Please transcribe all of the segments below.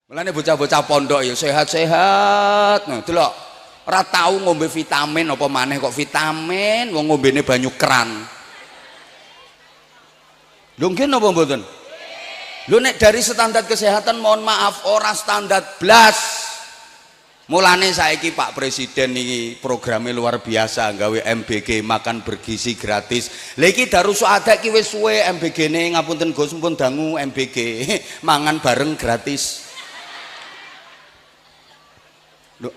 Mulane bocah-bocah pondok ya sehat-sehat. Nah, delok ora tau ngombe vitamin apa maneh kok vitamin wong ngombene banyu keran. Lho nggih napa mboten? Lho nek dari standar kesehatan mohon maaf ora standar blas. Mulane saiki Pak Presiden ini programnya luar biasa gawe MBG makan bergizi gratis. Lha iki Darus Saadah iki wis suwe MBG-ne ngapunten Gus pun dangu MBG mangan bareng gratis. Lho.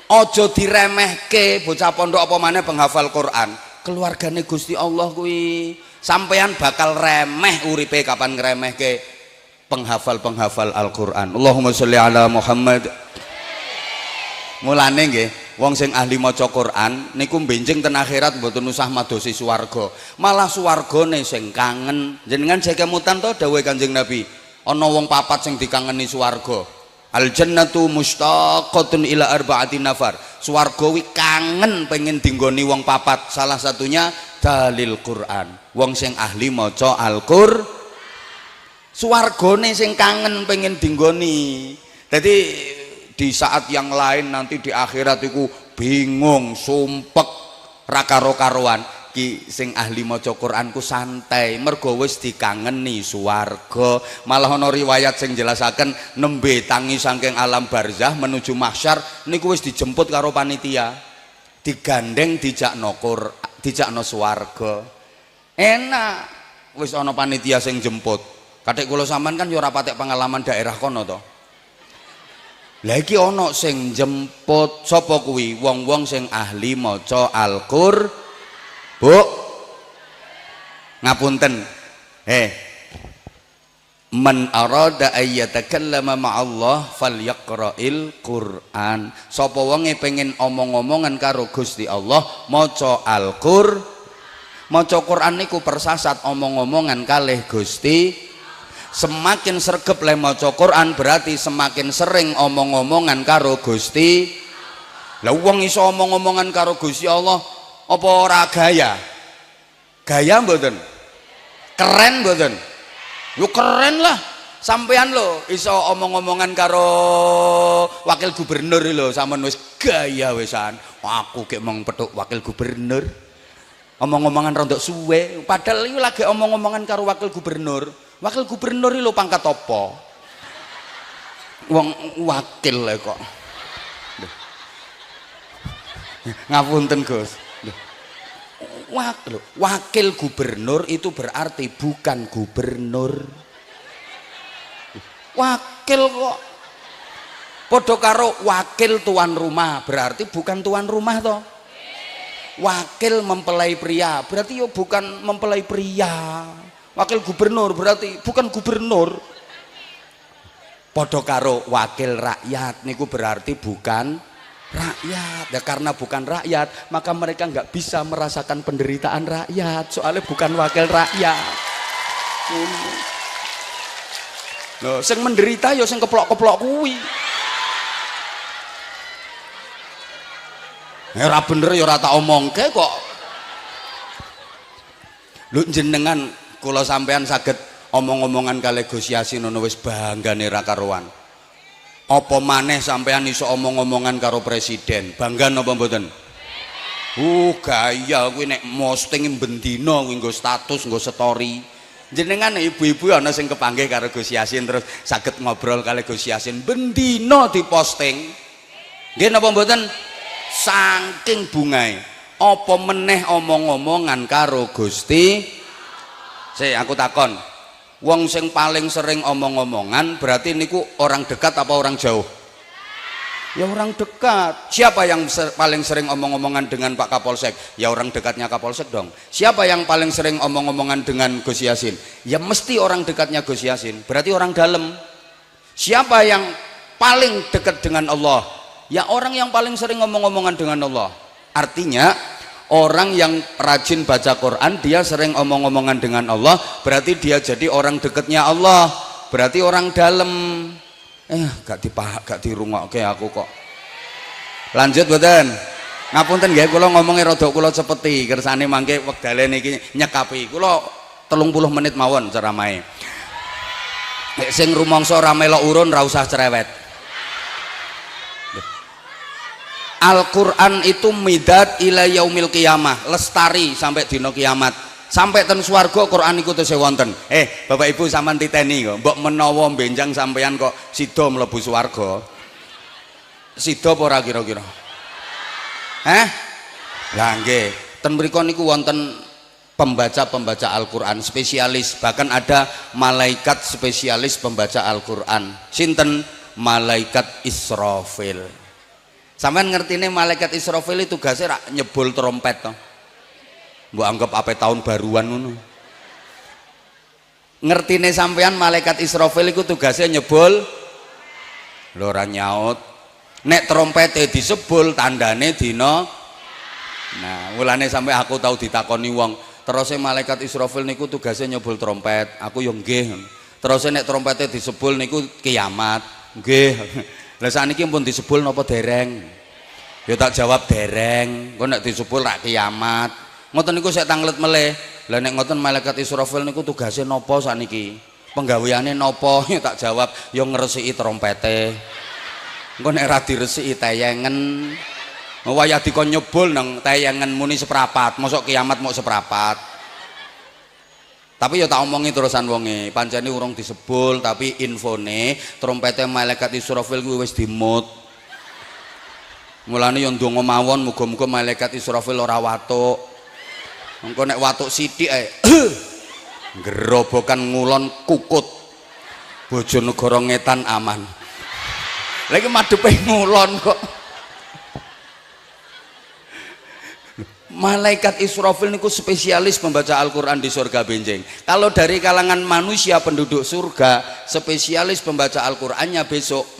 Aja diremehke bocah pondok apa maneh penghafal Quran. Keluargane Gusti Allah kuwi sampean bakal remeh uripe kapan ngremehke penghafal Al-Quran. Allahumma sholli ala Muhammad. Mulane nggih wong sing ahli maca Quran niku benjing ten akhirat mboten usah madosi swarga, malah swargane sing kangen. Jenengan jek kemutan to dawuhe Kanjeng Nabi ana wong papat sing dikangeni swarga. Al jannatu mustaqatun ila arba'ati nafar. Swarga wi kangen pengen dinggoni wong papat, salah satunya dalil Quran, wong sing ahli maca Al-Qur'an. Swargane sing kangen pengen dinggoni. Jadi di saat yang lain nanti di akhirat iku bingung, sumpek, ra karo-karuan. Ki sing ahli maca Quran ku santai, mergo wis dikangeni swarga. Malah ana riwayat sing jelasaken nembe tangi saking alam barzah menuju mahsyar niku wis dijemput karo panitia. Digandeng dijakno swarga. Enak. Wis ana panitia sing jemput. Kadek kula sampean kan ya ora patek pengalaman daerah kono to. Lah iki ana sing jemput, sapa kuwi? Wong-wong sing ahli maca Al-Qur'an. Bu. Ngapunten. Man arada ayyatakallama ma'allah falyaqra'il Qur'an. Sapa wonge pengen omong-omongan karo Gusti Allah, maca Al-Qur'an. Maca Quran niku persasat omong-omongan kalih Gusti. Semakin sregep le maca Quran berarti semakin sering omong-omongan karo Gusti. Lah wong iso omong-omongan karo Gusti Allah apa ora gaya? Gaya mboten? Keren mboten? Yo keren lah. Sampean lho iso omong-omongan karo wakil gubernur lho, sampean wis gaya wisan. Aku kek mong petuk wakil gubernur. Omong-omongan rondok suwe, padahal iki lagi omong-omongan karo wakil gubernur. Wakil gubernur lho pangkat apa? Wong wakil kok. Ngapunten Gus. Wakil gubernur itu berarti bukan gubernur. Wakil kok. Padha karo wakil tuan rumah berarti bukan tuan rumah toh. Wakil mempelai pria berarti yo bukan mempelai pria. Wakil gubernur berarti bukan gubernur. Padha karo wakil rakyat niku berarti bukan rakyat. Ya karena bukan rakyat maka mereka nggak bisa merasakan penderitaan rakyat, soalnya bukan wakil rakyat. Loh, sing menderita ya sing keplok-keplok kuwi. Ya ora bener ya ora tak omongke kok. Lho jenengan kula sampean saged omong-omongan kalih Gus Yasin ngono wis banggane ra karuan. Apa maneh sampean iso omong-omongan karo presiden, bangga napa mboten? Gaya kuwi nek posting bendina kuwi nggo status, nggo story. Jenengan ibu-ibu ana sing kepanggih karo Gus Yasin terus saged ngobrol kali Gus Yasin bendina diposting. Nggih napa mboten? Saking bungae. Apa meneh omong-omongan karo Gusti? Aku takon. Wong sing paling sering omong-omongan berarti niku orang dekat apa orang jauh? Ya orang dekat. Siapa yang paling sering omong-omongan dengan Pak Kapolsek? Ya orang dekatnya Kapolsek dong. Siapa yang paling sering omong-omongan dengan Gus Yasin? Ya mesti orang dekatnya Gus Yasin. Berarti orang dalam. Siapa yang paling dekat dengan Allah? Ya orang yang paling sering omong-omongan dengan Allah. Artinya orang yang rajin baca Quran dia sering omong-omongan dengan Allah, berarti dia jadi orang dekatnya Allah, berarti orang dalam. Gak dirungokke aku kok. Lanjut mboten? Ngapunten nggih kula ngomongnya rada kula cepeti kersane mangke wektale niki nyekapi. Kula 30 menit mawon ceramahe. Nek sing rumangsa ora melok urun ora usah cerewet. Al-Qur'an itu midad ila yaumil qiyamah, lestari sampai dina kiamat. Sampai ten swarga Quran iku tesih wonten. Bapak Ibu sampean titeni kok, mbok menawa benjang sampean kok sida mlebu swarga. Sida apa ora kira-kira? Lah nggih, ten mriku niku wonten pembaca-pembaca Al-Qur'an spesialis, bahkan ada malaikat spesialis pembaca Al-Qur'an. Sinten? Malaikat Israfil. Sampean ngertine malaikat Israfil itu tugasnya rak nyebul trompet to. Mbok anggap apa tahun baruan ngono. Ngertine sampean malaikat Israfil iku tugasnya nyebul lho ora nyaut. Nek trompete disebul tandane dina. Nah, mulane sampai aku tahu ditakoni wong, terus malaikat Israfil niku tugasnya nyebul trompet. Aku yo nggih. Terus nek trompete disebul niku kiamat. Nggih. Lah sakniki pun disebul napa dereng? Ya tak jawab dereng. Kok nek disebul rak kiamat. Ngoten niku saya tanglet meleh. Lah nek ngoten malaikat Israfil niku tugasnya napa sakniki? Penggaweane napa? Ya tak jawab ya ngresiki trompete. Engko nek ra diresiki tayangen. Wayah dikon nyebul nang tayangen muni seprapat, mosok kiamat mau seprapat. Tapi ya tak omongi terusan wonge, pancene urung disebul tapi infone trompete malaikat Israfil kuwi wis dimut. Mulane ya ndonga mawon muga-muga malaikat Israfil ora watuk. Engko nek watuk sithik ae gerobokan ngulon kukut Bojonegoro ngetan aman. Lagi madhepe ngulon kok. Malaikat Israfil niku spesialis membaca Al-Qur'an di surga benjing. Kalau dari kalangan manusia penduduk surga, spesialis pembaca Al-Qur'annya besok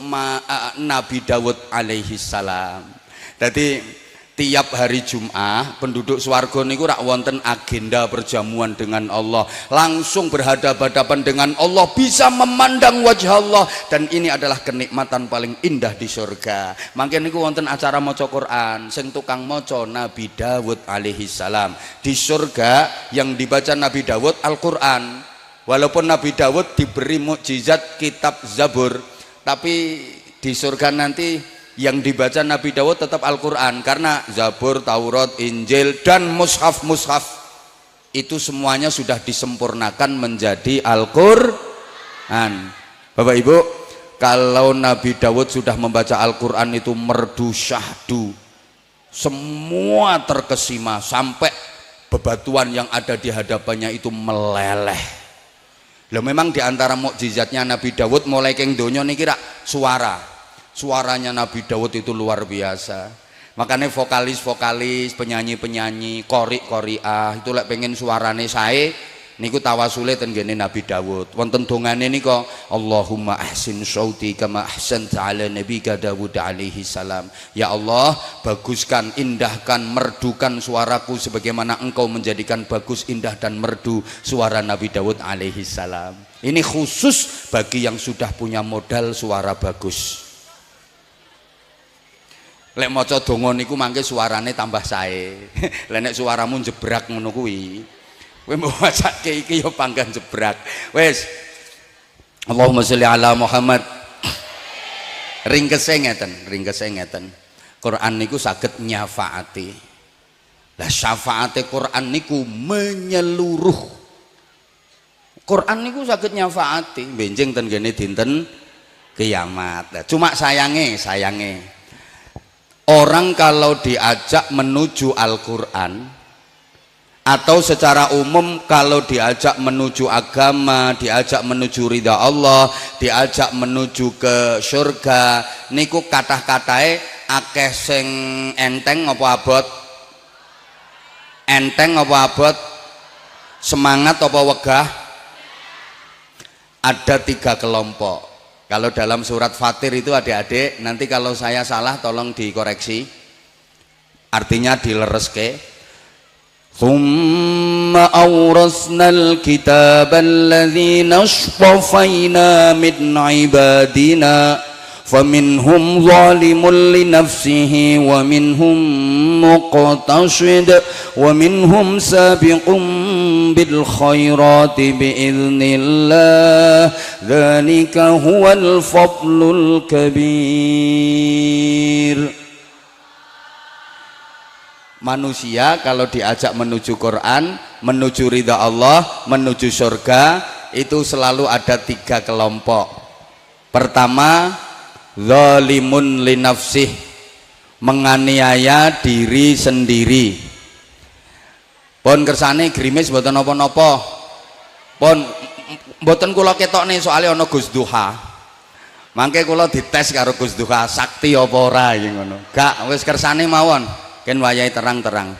Nabi Dawud alaihi salam. Jadi tiap hari Jumat penduduk swarga niku rak wonten agenda perjamuan dengan Allah, langsung berhadapan-hadapan dengan Allah, bisa memandang wajah Allah, dan ini adalah kenikmatan paling indah di surga. Mangke niku wonten acara maca Quran, sing tukang maca Nabi Dawud alaihi salam. Di surga yang dibaca Nabi Dawud Al-Qur'an. Walaupun Nabi Dawud diberi mukjizat kitab Zabur, tapi di surga nanti yang dibaca Nabi Dawud tetap Al-Quran, karena Zabur, Taurat, Injil, dan mushaf-mushaf itu semuanya sudah disempurnakan menjadi Al-Quran. Bapak Ibu, kalau Nabi Dawud sudah membaca Al-Quran itu merdu syahdu, semua terkesima sampai bebatuan yang ada di hadapannya itu meleleh. Loh, memang diantara mukjizatnya Nabi Dawud mulai keng donya niki rak suaranya Nabi Dawud itu luar biasa. Makanya vokalis-vokalis, penyanyi-penyanyi, qori-qoriah itu lek pengen suarane sae niku tawasule ten ngene Nabi Dawud. Wonten dongane nika, Allahumma ahsin sauti kama ahsanta ala nabika Dawud alaihi salam. Ya Allah, baguskan, indahkan, merdukan suaraku sebagaimana engkau menjadikan bagus, indah dan merdu suara Nabi Dawud alaihi salam. Ini khusus bagi yang sudah punya modal suara bagus. Lek maca donga niku mangke suarane tambah sae. Lah nek suaramu jebrak ngono kuwi, kowe mbok wacake iki ya panggan jebrak. Wis. Allahumma sholli ala Muhammad. Ringkese ngeten. Quran niku saged nyafaati. Lah syafaate Quran niku menyeluruh. Quran niku saged nyafaati benjing ten gene dinten kiamat. Lah cuma sayange orang kalau diajak menuju Al-Quran atau secara umum kalau diajak menuju agama, diajak menuju ridha Allah, diajak menuju ke surga niku kathah-kathahe akeh sing enteng apa abot? Enteng apa abot? Semangat apa wegah? Ada 3 kelompok. Kalau dalam surat Fatir itu adik-adik, nanti kalau saya salah tolong dikoreksi, artinya dilereske. Thumma awrasnal kitab alladzina ashtafayna min ibadina faminhum zalimun li nafsihi wa minhum muqtasid wa minhum sabiqun bil khairati biiznillah dzalika huwal fadlul kabir. Manusia kalau diajak menuju Quran, menuju ridha Allah, menuju surga, itu selalu ada 3 kelompok. Pertama, zalimun li nafsih, menganiaya diri sendiri. Pun kersane grimis mboten napa-napa. Pun mboten kula ketokne soalé ana Gus Duha. Mangke kula dites karo Gus Duha, sakti apa ora iki ngono. Gak, wis kersane mawon. Ken wayahe terang-terang.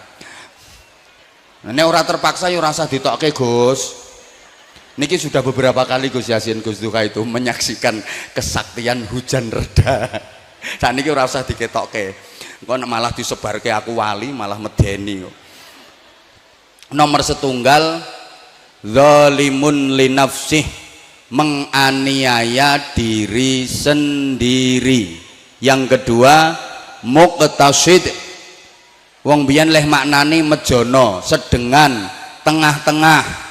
Nek ora terpaksa ya ora usah ditokke Gus. Niki sudah beberapa kali Gus Yasin Gus Duha itu menyaksikan kesaktian hujan reda. Sakniki ora usah diketokke. Engko malah disebarke aku wali malah medeni. Nomor setunggal zalimun li nafsih, menganiaya diri sendiri. Yang kedua muqtasid, wong biyen leh maknani mejono, sedengan, tengah-tengah.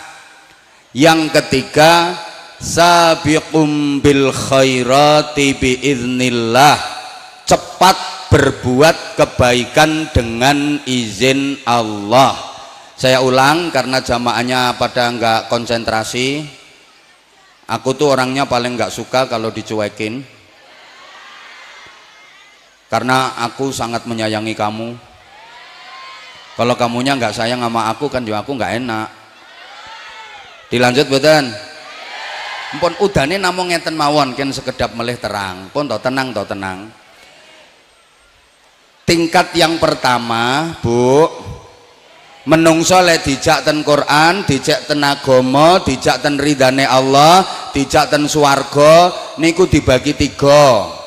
Yang ketiga sabiqum bil khairati biiznillah, cepat berbuat kebaikan dengan izin Allah. Saya ulang karena jamaahnya pada enggak konsentrasi. Aku tuh orangnya paling enggak suka kalau dicuekin, karena aku sangat menyayangi kamu. Kalau kamunya nggak sayang sama aku kan juga aku nggak enak. Dilanjut betul. Pun udane namung ngeten mawon ken sekedap melih terang. Pun to tenang to tenang. Tingkat yang pertama, Bu, menungso lek dijak ten Quran, dijak ten agama, dijak ten ridane Allah, dijak ten swarga niku dibagi 3.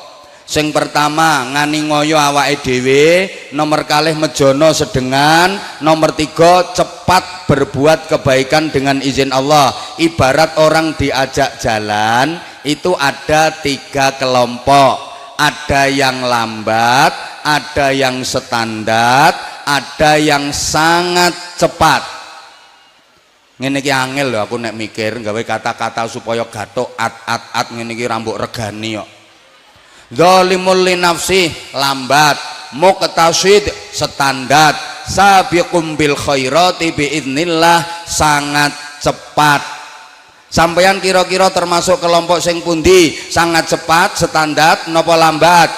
Sing pertama ngani ngoyo awake dhewe, nomor kalih mejono sedengan, nomor 3 cepat berbuat kebaikan dengan izin Allah. Ibarat orang diajak jalan itu ada 3 kelompok, ada yang lambat, ada yang standar, ada yang sangat cepat. Ngene iki angel lho aku nek mikir gawe kata-kata supaya gathuk at ngene iki rambut regani kok. Zalimul li nafsi, lambat, muqtasid, standar, sabiqum bil khairati biiznillah, sangat cepat. Sampeyan kira-kira termasuk kelompok sing pundi? Sangat cepat, standar, napa lambat?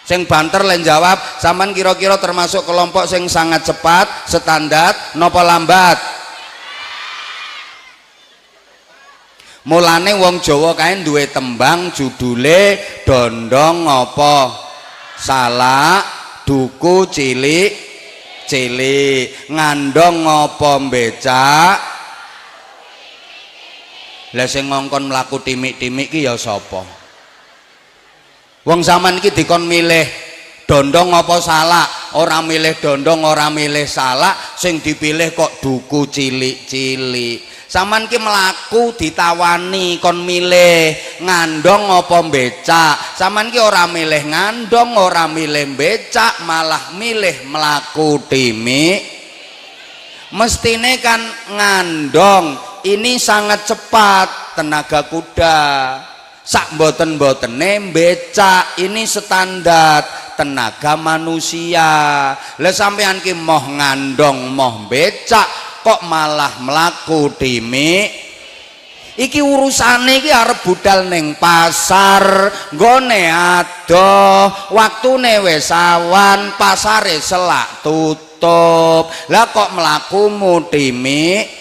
Sing banter len jawab, sampean kira-kira termasuk kelompok sing sangat cepat, standar, napa lambat? Mulane wong Jawa kae duwe tembang judule dondong apa salak, duku cilik ngandong apa becak. Lah sing ngongkon mlaku timik-timik ki ya sapa? Wong sampean iki dikon milih dondong apa salak, ora milih dondong, ora milih salak, sing dipilih kok duku cilik-cilik. Saman ki melaku ditawani kon milih ngandong apa becak, saman ki ora milih ngandong, ora milih becak, malah milih melaku timik. Mestine kan ngandong, ini sangat cepat, tenaga kuda. Sak mboten-mbotene becak, ini standar, tenaga manusia. Lah sampean ki moh ngandong moh becak kok malah mlaku timik. Iki urusane iki arep budal ning pasar, nggone adoh, waktune wis awan, pasare selak tutup. Lah kok mlakumu timik?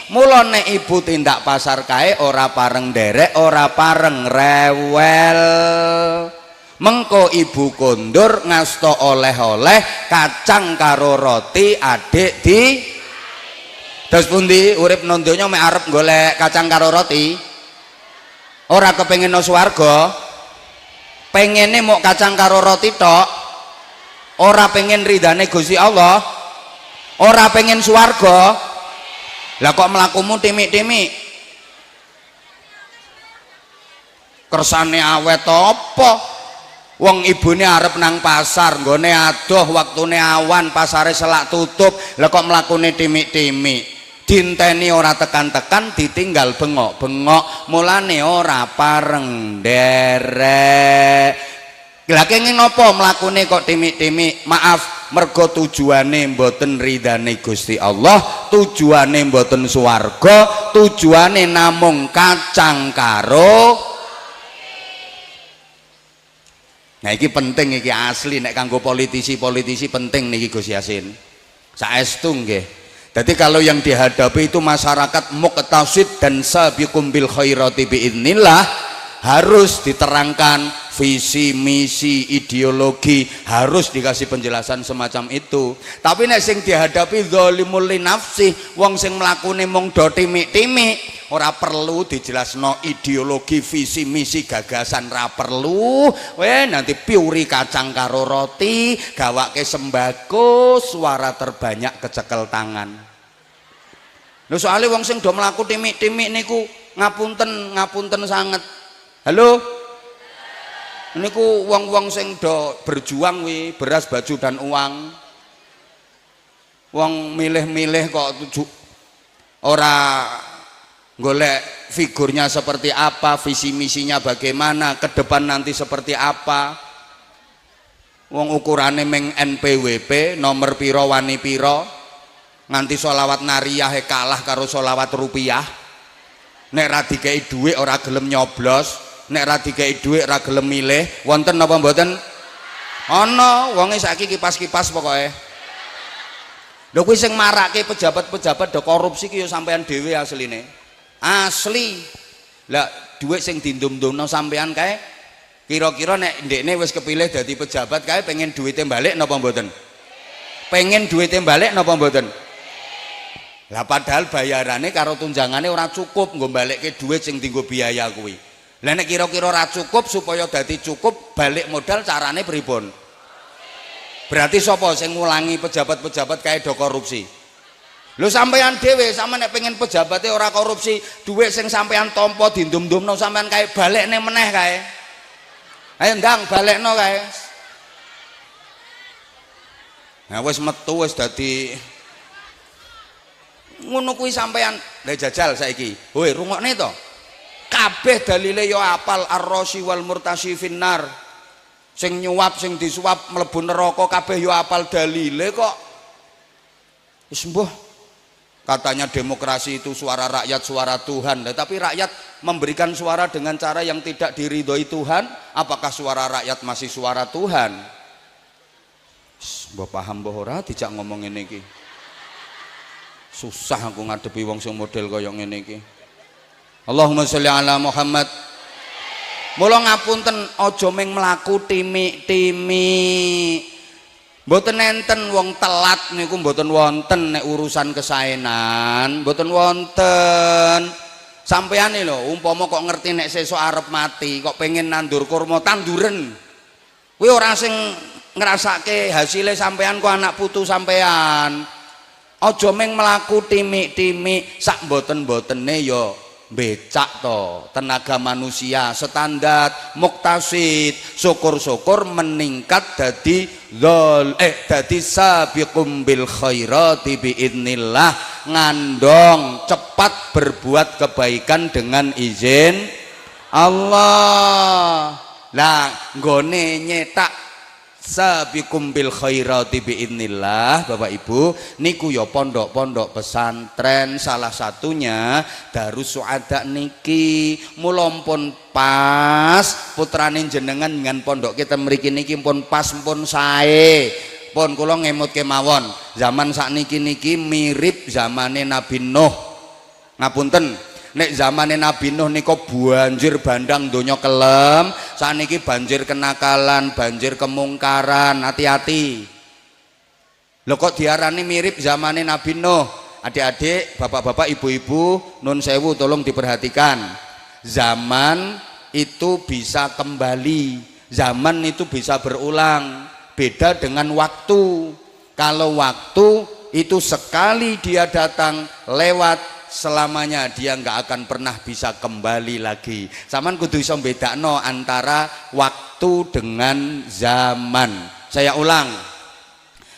Mula nek ibu tindak pasar kae ora pareng derek, ora pareng rewel. Mengko ibu kondur ngasto oleh-oleh kacang karo roti adik di terus pundi urip nang donya mek arep golek kacang karo roti, ora kepengin no swarga, pengene mok kacang karo roti tok, ora pengen ridane Gusti Allah, ora pengen swarga. Lah kok mlakumu timik-timik? kersane awet apa? Wong ibune arep nang pasar nggone adoh waktune awan pasare selak tutup lha kok mlakune timik-timik dinteni ora tekan-tekan ditinggal bengok-bengok mulane ora pareng nderek. Lah kenging napa mlakune kok timik-timik? Maaf, mergo tujuane mboten ridane Gusti Allah, tujuane mboten swarga, tujuane namung kacang karo. Nah iki penting, iki asli nek kanggo politisi-politisi penting niki Gus Yasin. Saestu nggih. Jadi kalau yang dihadapi itu masyarakat muqtasid dan sabiqum bil khairati biidznillah, harus diterangkan visi misi ideologi, harus dikasih penjelasan semacam itu. Tapi nek sing dihadapi zalimul li nafsi, wong sing mlakune mung do timik-timik, ora perlu dijelasno ideologi visi misi gagasan, ra perlu. Nanti piuri kacang karo roti, gawake sembako, suara terbanyak kecekel tangan. Lho soalnya wong sing do mlaku timik-timik niku ngapunten sanget. Halo, niku wong-wong sing do berjuang wi beras baju dan uang. Wong milih-milih kok ora golek figurnya seperti apa, visi misinya bagaimana, ke depan nanti seperti apa. Wong ukurane meng NPWP nomor piro wani piro, nganti sholawat nariyah kalah karo sholawat rupiah. Nek ra dikei dhuwit ora gelem nyoblos, nek ra dikei dhuwit ra gelem milih. Wonten napa mboten? Ana wonge saiki kipas-kipas pokoke. Lho kuwi sing marake pejabat-pejabat do korupsi ki ya sampean dhewe asline. Asli. Lah dhuwit sing dindum-dumno sampean kae kira-kira nek ndekne wis kepilih dadi pejabat kae pengen dhuwite balik napa mboten? Pengen dhuwite balik napa mboten? Lah padahal bayarane karo tunjangane ora cukup nggo balikke dhuwit sing dienggo biaya kuwi. Lah nek kira-kira ora cukup, supaya dadi cukup balik modal carane pripun? Berarti sapa sing ngulangi pejabat-pejabat kae do korupsi? Lho sampean dhewe sampean nek pengen pejabate ora korupsi, dhuwit sing sampean tampa dindum-dumno sampean kae balekne meneh kae. Ayo ndang balekno kae. Nah wis metu wis dadi ngono kuwi sampean. Lah jajal saiki. Hoi rungokne to. Kabeh dalile ya apal ar-rasi wal murtasi finnar. Sing nyuap sing disuap mlebu neraka kabeh ya apal dalile kok. Wis mbuh. Katanya demokrasi itu suara rakyat, suara Tuhan. Tapi rakyat memberikan suara dengan cara yang tidak diridhoi Tuhan, apakah suara rakyat masih suara Tuhan? Mbah paham mbah ora dijak ngomong ngene iki. Susah aku ngadepi wong sing model kaya ngene iki. Allahumma sholli ala Muhammad. Mula ngapunten aja ming mlaku timik-timik. Mboten enten wong telat niku mboten wonten nek urusan kesaenan, mboten wonten. Sampeyan lho umpama kok ngerti nek sesuk arep mati, kok pengen nandur kurma tanduren. Kuwi ora sing ngrasake hasile sampeyan ku anak putu sampeyan. Aja ming mlaku timik-timik, sak mboten-mbotene ya becak to, tenaga manusia standar muktasid, syukur-syukur meningkat dadi dadi sabiqum bil khairati biidznillah, ngandong cepat berbuat kebaikan dengan izin Allah. Lah nggone nyetak sabiqum bil khairati biidznillah Bapak Ibu niku ya pondok-pondok pesantren, salah satunya Darus Suada niki. Mula pun pas putrane jenengan dengan pondok kita mriki niki pun pas pun sae. Pun kula ngemut kemawon zaman sakniki niki mirip zamane Nabi Nuh. Ngapunten nek zamane Nabi Nuh nika banjir bandang donya kelem, sakniki banjir kenakalan, banjir kemungkaran, hati-hati. Lho kok diarani mirip zamane Nabi Nuh? Adik-adik, bapak-bapak, ibu-ibu, nun sewu tolong diperhatikan. Zaman itu bisa kembali, zaman itu bisa berulang. Beda dengan waktu. Kalau waktu itu sekali dia datang lewat selamanya dia nggak akan pernah bisa kembali lagi. Saman kudu iso bedakno antara waktu dengan zaman. Saya ulang,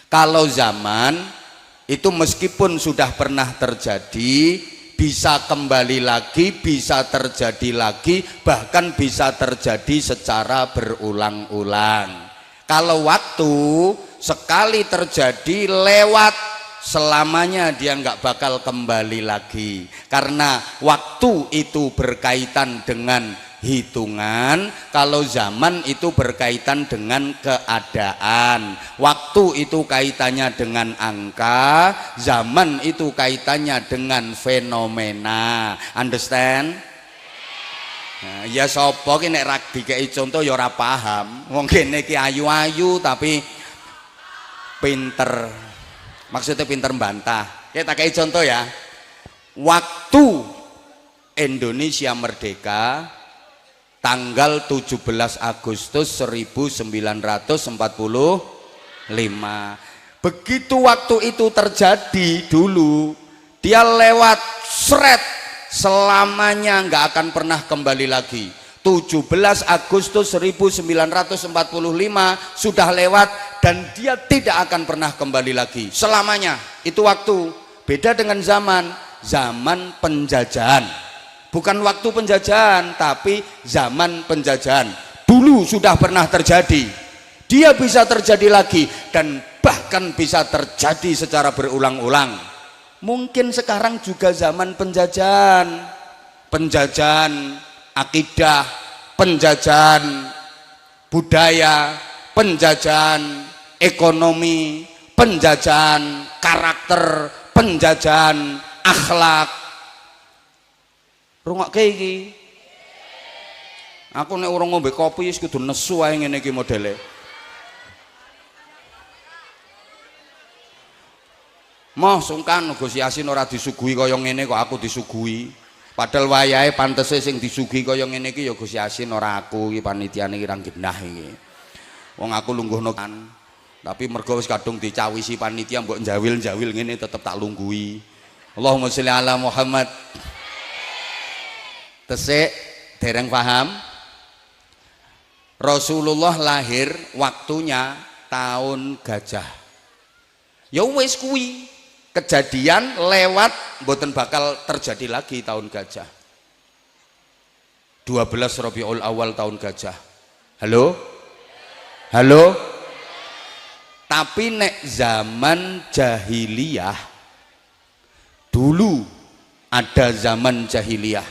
kalau zaman itu meskipun sudah pernah terjadi, bisa kembali lagi, bisa terjadi lagi, bahkan bisa terjadi secara berulang-ulang. Kalau waktu sekali terjadi lewat, selamanya dia nggak bakal kembali lagi, karena waktu itu berkaitan dengan hitungan, kalau zaman itu berkaitan dengan keadaan. Waktu itu kaitannya dengan angka, zaman itu kaitannya dengan fenomena. Understand? Nah, ya sapa ki nek ra dikeki contoh ya ora paham. Wong kene iki ayu-ayu tapi pinter. Maksudnya pinter bantah. Kita kayak contoh ya, waktu Indonesia merdeka tanggal 17 Agustus 1945. Begitu waktu itu terjadi dulu, dia lewat seret, selamanya nggak akan pernah kembali lagi. 17 Agustus 1945 sudah lewat dan dia tidak akan pernah kembali lagi selamanya. Itu waktu. Beda dengan zaman, zaman penjajahan. Bukan waktu penjajahan, tapi zaman penjajahan. Dulu sudah pernah terjadi, dia bisa terjadi lagi dan bahkan bisa terjadi secara berulang-ulang. Mungkin sekarang juga zaman penjajahan, penjajahan akidah, penjajahan budaya, penjajahan ekonomi, penjajahan karakter, penjajahan akhlak. Rungokke iki. Aku nek urung ngombe kopi wis kudu nesu ae ngene iki modele. Moh sungkan Gus Yasin ora disuguhi kaya ngene kok aku disuguhi. Padahal wayahe pantese sing disuguhi kaya ngene iki ya Gus Yasin, ora aku iki panitiane irang genah iki. Wong aku lungguhno kan. Tapi mergo wis kadung dicawisi panitia mbok njawil-njawil ngene tetep tak lungguhi. Allahumma sholli ala Muhammad. Tesik dereng paham? Rasulullah lahir waktunya tahun gajah. Ya wis kuwi. Kejadian lewat mboten bakal terjadi lagi tahun gajah. 12 Rabiul Awal tahun gajah. Halo? Halo? Tapi nek zaman jahiliyah, dulu ada zaman jahiliyah,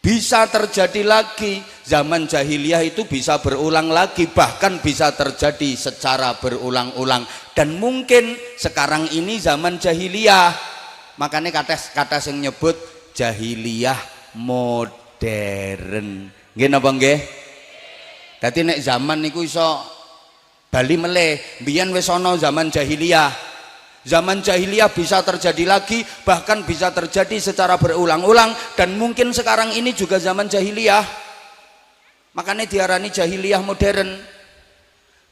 bisa terjadi lagi. Zaman jahiliyah itu bisa berulang lagi, bahkan bisa terjadi secara berulang-ulang. Dan mungkin sekarang ini zaman jahiliyah, makanya kata yang nyebut jahiliyah modern. Nggih napa nggih? Dadi nek zaman niku iso bali meleh, biyen wis ana zaman jahiliyah. Zaman jahiliyah bisa terjadi lagi, bahkan bisa terjadi secara berulang-ulang, dan mungkin sekarang ini juga zaman jahiliyah. Makanya diarani jahiliyah modern.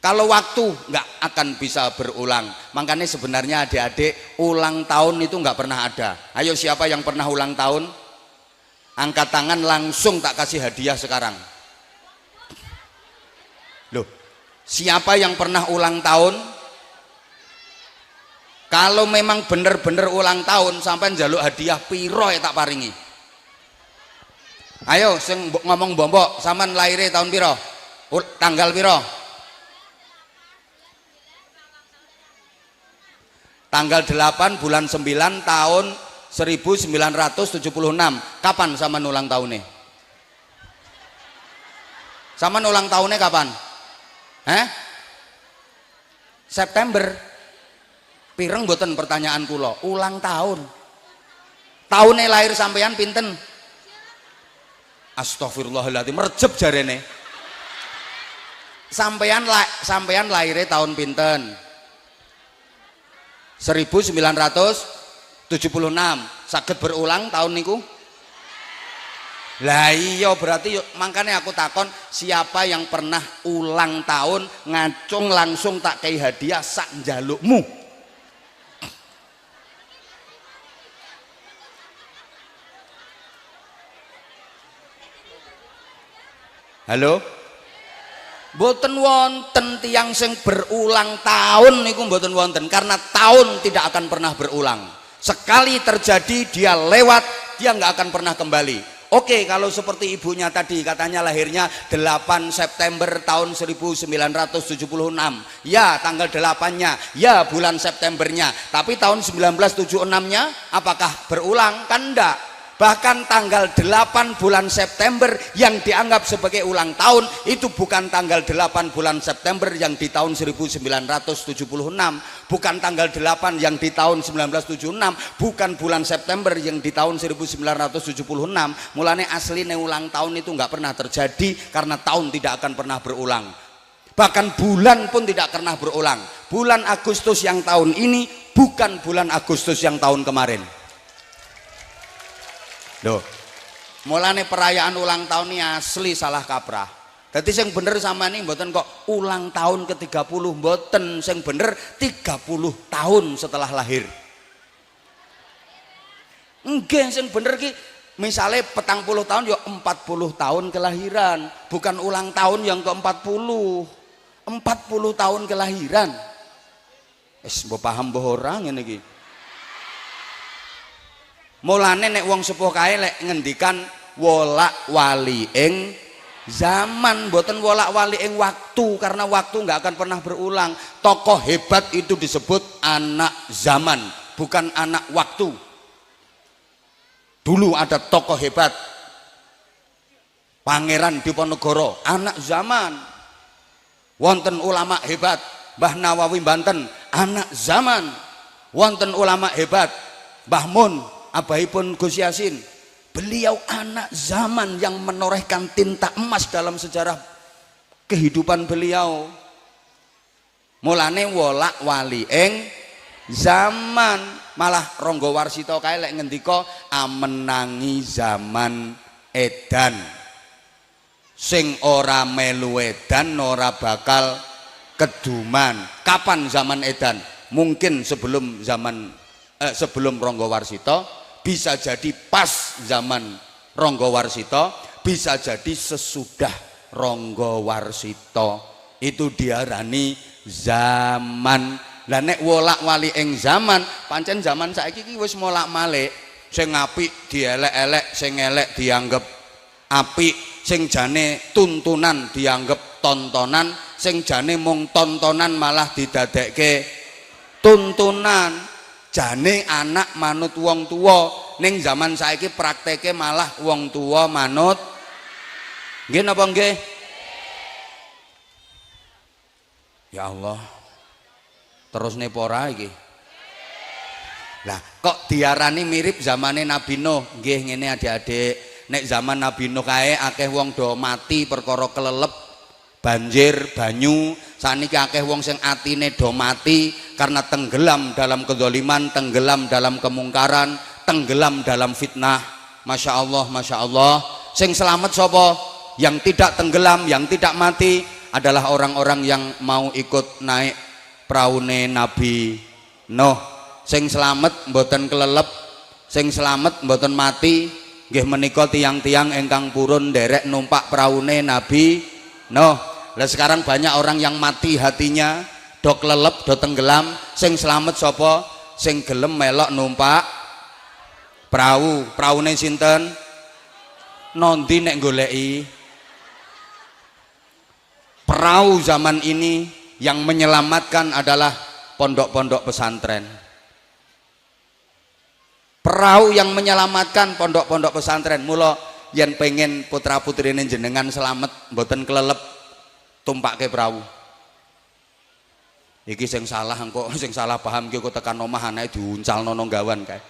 Kalau waktu nggak akan bisa berulang. Makanya sebenarnya adik-adik, ulang tahun itu nggak pernah ada. Ayo siapa yang pernah ulang tahun? Angkat tangan, langsung tak kasih hadiah sekarang. Loh, siapa yang pernah ulang tahun? Kalau memang bener-bener ulang tahun, sampai njaluk hadiah piro ya tak paringi. Ayo sing ngomong bombok, sampean lahirnya tahun piro? Tanggal piro? Tanggal 8 bulan 9 tahun 1976. Kapan sampean ulang tahunnya? Sampean ulang tahunnya kapan? September. Pireng mboten pertanyaan kula, ulang tahun. Tahunnya lahir sampean pinten? Astagfirullahaladzim, merjep jarene. Sampean lahirnya tahun pinten? 1976. Saged berulang tahun niku? Lah iya berarti makanya aku takon, siapa yang pernah ulang tahun ngacung langsung tak kei hadiah sak njalukmu? Halo? Mboten wonten tiyang sing berulang tahun niku mboten wonten, karena tahun tidak akan pernah berulang. Sekali terjadi dia lewat, dia nggak akan pernah kembali. Oke, kalau seperti ibunya tadi katanya lahirnya 8 September tahun 1976. Ya, tanggal 8-nya, ya bulan Septembernya. Tapi tahun 1976-nya apakah berulang? Kan enggak. Bahkan tanggal 8 bulan September yang dianggap sebagai ulang tahun itu bukan tanggal 8 bulan September yang di tahun 1976, bukan tanggal 8 yang di tahun 1976, bukan bulan September yang di tahun 1976. Mulane asline ulang tahun itu nggak pernah terjadi, karena tahun tidak akan pernah berulang. Bahkan bulan pun tidak pernah berulang. Bulan Agustus yang tahun ini bukan bulan Agustus yang tahun kemarin. Loh, mulane perayaan ulang tahun ini asli salah kaprah. Jadi sing bener sama ini mboten kok ulang tahun ke-30, mboten, sing bener 30 tahun setelah lahir. Nggih, sing bener ki misale 40 tahun ya 40 tahun kelahiran, bukan ulang tahun yang ke-40. 40 tahun kelahiran. Wis mbok paham mbok ora ngene iki. Mulane nek wong sepuh kae lek ngendikan wolak wali ing zaman, mboten wolak wali ing waktu, karena waktu nggak akan pernah berulang. Tokoh hebat itu disebut anak zaman, bukan anak waktu. Dulu ada tokoh hebat, Pangeran Diponegoro, anak zaman. Wonten ulama hebat, Mbah Nawawi Banten, anak zaman. Wonten ulama hebat, Mbah Mun abahipun Gus Yasin, beliau anak zaman yang menorehkan tinta emas dalam sejarah kehidupan beliau. Mulane wolak wali ing zaman. Malah Ronggo Warsito kae lek ngendika amenangi zaman edan, sing ora melu edan ora bakal keduman. Kapan zaman edan? Mungkin sebelum sebelum Ronggo Warsito, bisa jadi pas zaman Ronggo Warsito, bisa jadi sesudah Ronggo Warsito. Itu diarani zaman. Lah nek wolak wali ing zaman, pancen zaman saiki iki wis molak-malik. Sing apik dielek-elek, sing elek dianggap apik, sing jane tuntunan dianggap tontonan, sing jane mung tontonan malah didadekke tuntunan. Jane anak manut wong tua, ning zaman saiki prakteke malah wong tua manut. Nggih napa nggih? Ya Allah, terus nepora iki. Lah kok diarani mirip zamane Nabi Nuh? Nggih ngene adik-adik, nek zaman Nabi Nuh kae akeh wong do mati perkara kelelep banjir banyu. Saniki akeh wong sing atine do mati karena tenggelam dalam kedzaliman, tenggelam dalam kemungkaran, tenggelam dalam fitnah. Masya Allah, Masya Allah. Sing selamat sapa? Yang tidak tenggelam, yang tidak mati adalah orang-orang yang mau ikut naik praune Nabi Nuh. Sing selamat mboten kelelep, sing selamat mboten mati. Nggih menika tiang-tiang ingkang purun nderek numpak praune Nabi Nuh. Lah sekarang banyak orang yang mati hatinya, do kelelep, do tenggelam. Sing selamat sapa? Sing gelem melok numpak perahu. Praune sinten? Nondi nek goleki? Perahu zaman ini yang menyelamatkan adalah pondok-pondok pesantren. Perahu yang menyelamatkan pondok-pondok pesantren. Mula yen pengen putra putrine jenengan selamat mboten kelelep, tumpake perahu. Iki sing salah engko, sing salah paham ki kok tekan omah anake diuncalno nang gawan kae.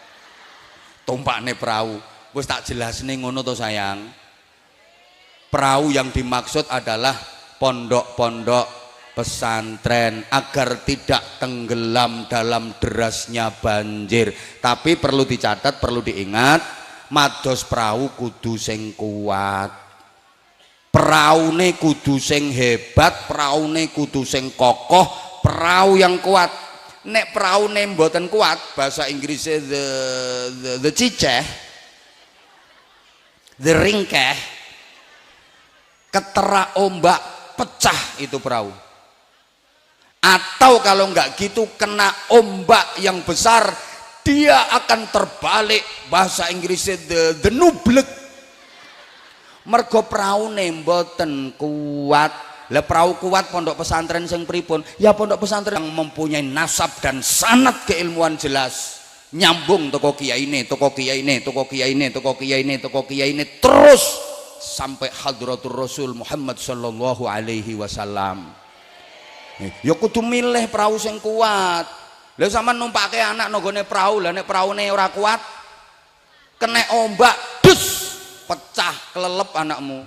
Tumpakne perahu. Wis tak jelasne ngono to sayang. Perahu yang dimaksud adalah pondok-pondok pesantren agar tidak tenggelam dalam derasnya banjir. Tapi perlu dicatat, perlu diingat, mados perahu kudu sing kuat, praune kudu sing hebat, praune kudu sing kokoh, perahu yang kuat. Nek praune mboten kuat, bahasa Inggrisnya the ciceh, the ringkeh, ketera ombak pecah itu perahu. Atau kalau nggak gitu kena ombak yang besar dia akan terbalik, bahasa Inggrisnya the nublek. Mergo praune mboten kuat. Lah perahu kuat pondok pesantren sing pripun? Ya pondok pesantren yang mempunyai nasab dan sanad keilmuan jelas. Nyambung toko kiai ini, toko kiai ini, toko kiai ini, toko kiai ini, toko kiai ini terus sampai hadratur Rasul Muhammad sallallahu alaihi wasallam. Ya kudu milih perahu sing kuat. Lah sampean numpake anak nggone perahu, lah nek praune ora kuat kena ombak, dus pecah kelelep anakmu.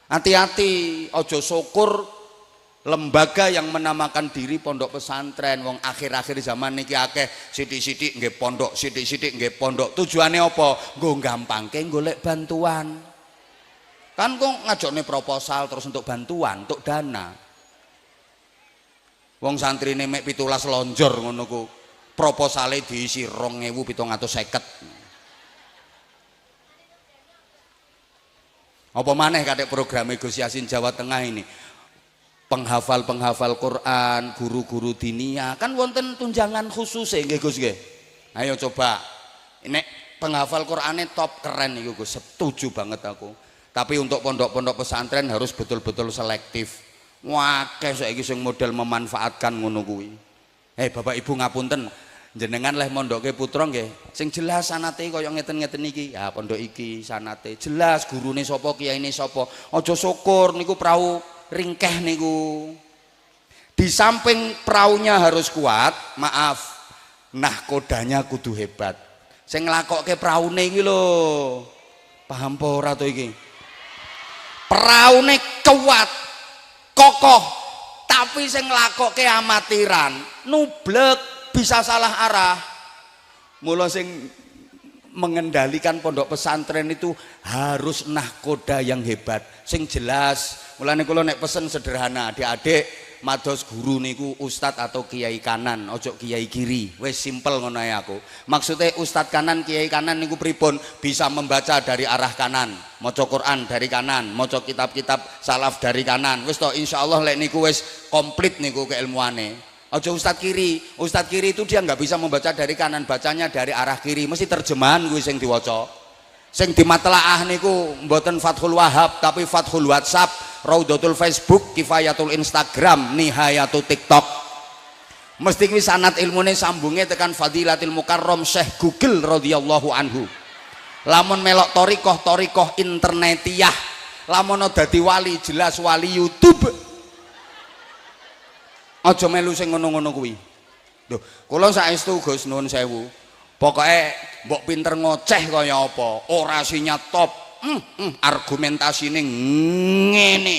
Hati-hati, ojo syukur lembaga yang menamakan diri pondok pesantren. Wong akhir-akhir zaman niki akeh sithik-sithik nggih pondok, sithik-sithik nggih pondok. Tujuane apa? Nggo gampangke golek bantuan. Kan kok ngajokne proposal terus untuk bantuan, untuk dana. Wong santrine mek 17 lonjor ngono ku. Proposale diisi 2.750. Apa maneh kadek program Gus Yasin Jawa Tengah ini, penghafal Quran, guru-guru dinia kan wonten tunjangan khusus nggih Gus nggih. Ayo coba ini penghafal Qurane top keren niku Gus, setuju banget aku. Tapi untuk pondok-pondok pesantren harus betul-betul selektif. Wakeh saiki sing model memanfaatkan ngono kuwi. Bapak Ibu ngapunten, jenengan leh mondoke putra nggih sing jelas sanate kaya ngeten-ngeten iki. Ya pondok iki sanate jelas, gurune sapa, kiyaine sapa. Aja syukur niku perahu ringkeh niku. Di samping perahunya harus kuat, maaf, nahkodanya kudu hebat. Sing nglakokke praune iki lho. Paham apa ora to iki? Praune kuat, kokoh, tapi sing nglakokke amatiran, nublek. Bisa salah arah. Mula sing mengendalikan pondok pesantren itu harus nahkoda yang hebat, sing jelas. Mulane kula nek pesen sederhana, adik-adik mados guru niku ustadz atau kiai kanan, ojo kiai kiri. Wes simpel ngono ae aku. Maksudnya ustadz kanan, kiai kanan niku pripun? Bisa membaca dari arah kanan, maca Quran dari kanan, maca kitab-kitab salaf dari kanan. Wes to insyaallah lek niku wes komplit niku keilmuane. Ojo ustadz kiri itu dia nggak bisa membaca dari kanan, bacanya dari arah kiri, mesti terjemahan gue sing diwaca. Sing dimatlaah niku mboten Fathul Wahab tapi Fathul WhatsApp, Raudatul Facebook, Kifayatul Instagram, Nihayatul TikTok. Mesti kuwi sanad ilmune sambunge tekan Fadilatil Mukarram Syekh Google radhiyallahu anhu. Lamun melok thariqah internetiyah, lamun dadi wali jelas wali YouTube. Aja melu sing ngono-ngono kuwi. Lho, kula saestu Gus nuwun sewu. Pokoke mbok pinter ngoceh kaya apa, orasinya top, argumentasine ngene.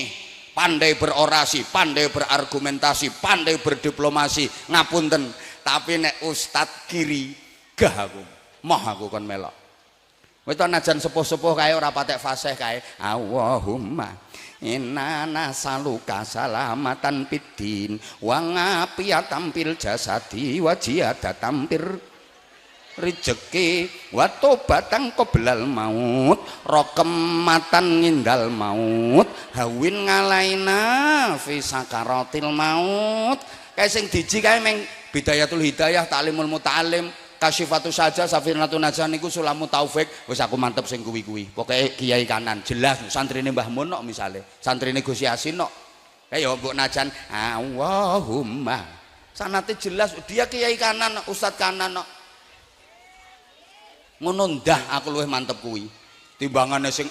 Pandai berorasi, pandai berargumentasi, pandai berdiplomasi, ngapunten. Tapi nek ustadz kiri, gah aku. Moh aku kon melok. Wis to najan sepuh-sepuh kae ora patek fasih kae. Allahumma inna nasaluka salamatan fiddin wa ngafiyatan fil jasadi wa jihadatan fir rezeki wa tobatan qoblal maut raqamatan ngindal maut hawin ngalaina fi sakaratil maut. Kae sing diji kae meng Bidayatul Hidayah, Ta'limul Muta'allim, Kasyifatus Saja, Safinatul Najah niku Sulamu Taufik. Wis aku mantep sing kuwi-kuwi. Pokoke kiai kanan jelas, santrine Mbah Mun kok misale, santrine Gus Yasin kok. Ya mbok najan Allahumma. Sanate jelas dia kiai kanan, ustad kanan kok. Ngono ndah aku luwih mantep kuwi. Timbangane sing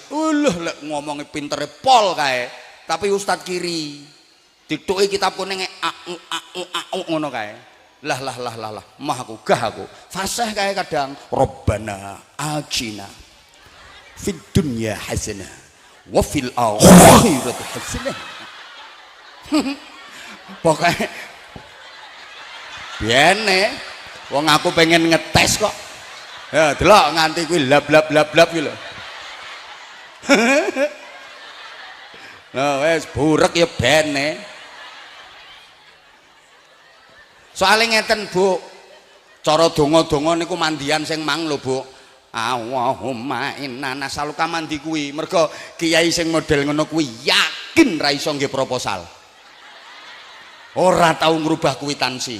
lek ngomongi pintere pol kae, tapi ustad kiri. Dituki kitab kuning ngono kae. Lah mah aku gah aku fasih kae kadang Rabbana atina fid dunya hasanah wa fil akhirati hasanah. Pokoke biene wong aku pengen ngetes kok. Ya delok nganti kuwi lab kuwi lho. Nah wis burek ya bene. Soalnya ngeten Bu, cara donga-donga niku mandian sing mang lho Bu. Allahumma inna nas'aluka mandi kuwi mergo kiai sing model ngono kuwi yakin ra iso nggih proposal, ora tau ngrubah kwitansi.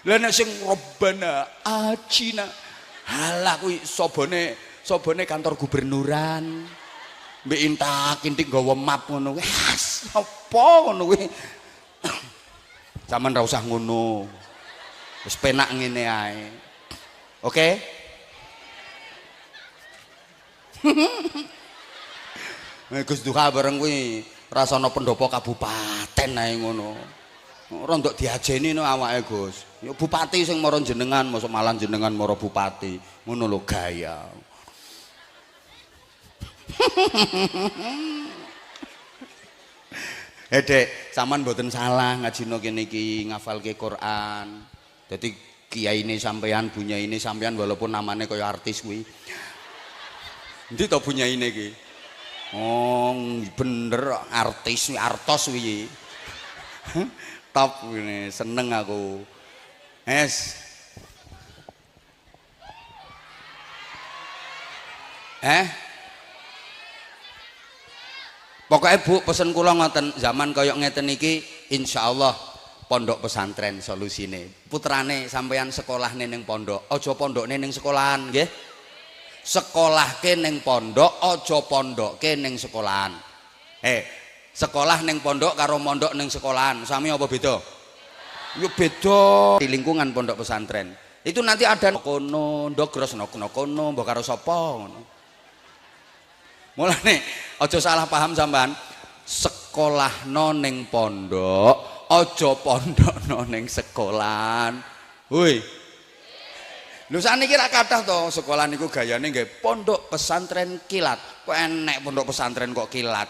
Lah nek sing Rabbana ajina halah kuwi sobone kantor gubernuran mbek intak-intik nggawa map ngono kuwi apa ngono kuwi. Sampeyan ra usah ngono, wis penak ngene ae. Oke? Gus Duha bareng kuwi rasana pendopo kabupaten ae ngono. Ora ndok diajeni no awake Gus. Ya bupati sing mara jenengan, mosok malah jenengan mara bupati. Ngono lho gaya. Dek, sampean mboten salah ngajino kene iki ngafalke Quran. Dadi kiyaine sampean, bunyaine sampean walaupun namanya kaya artis kuwi. Endi to bunyaine iki? Oh, bener artis artos kuwi. Top ini, seneng aku. Pokoknya Bu, pesen kula ngoten, zaman kaya ngeten iki insyaallah pondok pesantren solusine. Putrane sampeyan sekolahne ning pondok, aja pondokne ning sekolahan nggih. Sekolahke ning pondok, aja pondokke ning sekolahan. Sekolah ning pondok karo mondok ning sekolahan, sami apa beda? Ya beda. Di lingkungan pondok pesantren. Itu nanti ada kono, ndogros kono, mbok karo sapa ngono. Mulane aja salah paham sampean. Sekolahno ning pondok, aja pondokno ning sekolahan. Hoi. Lho sakniki ra kathah to sekolah niku gayane nggih pondok pesantren kilat. Kok enek pondok pesantren kok kilat.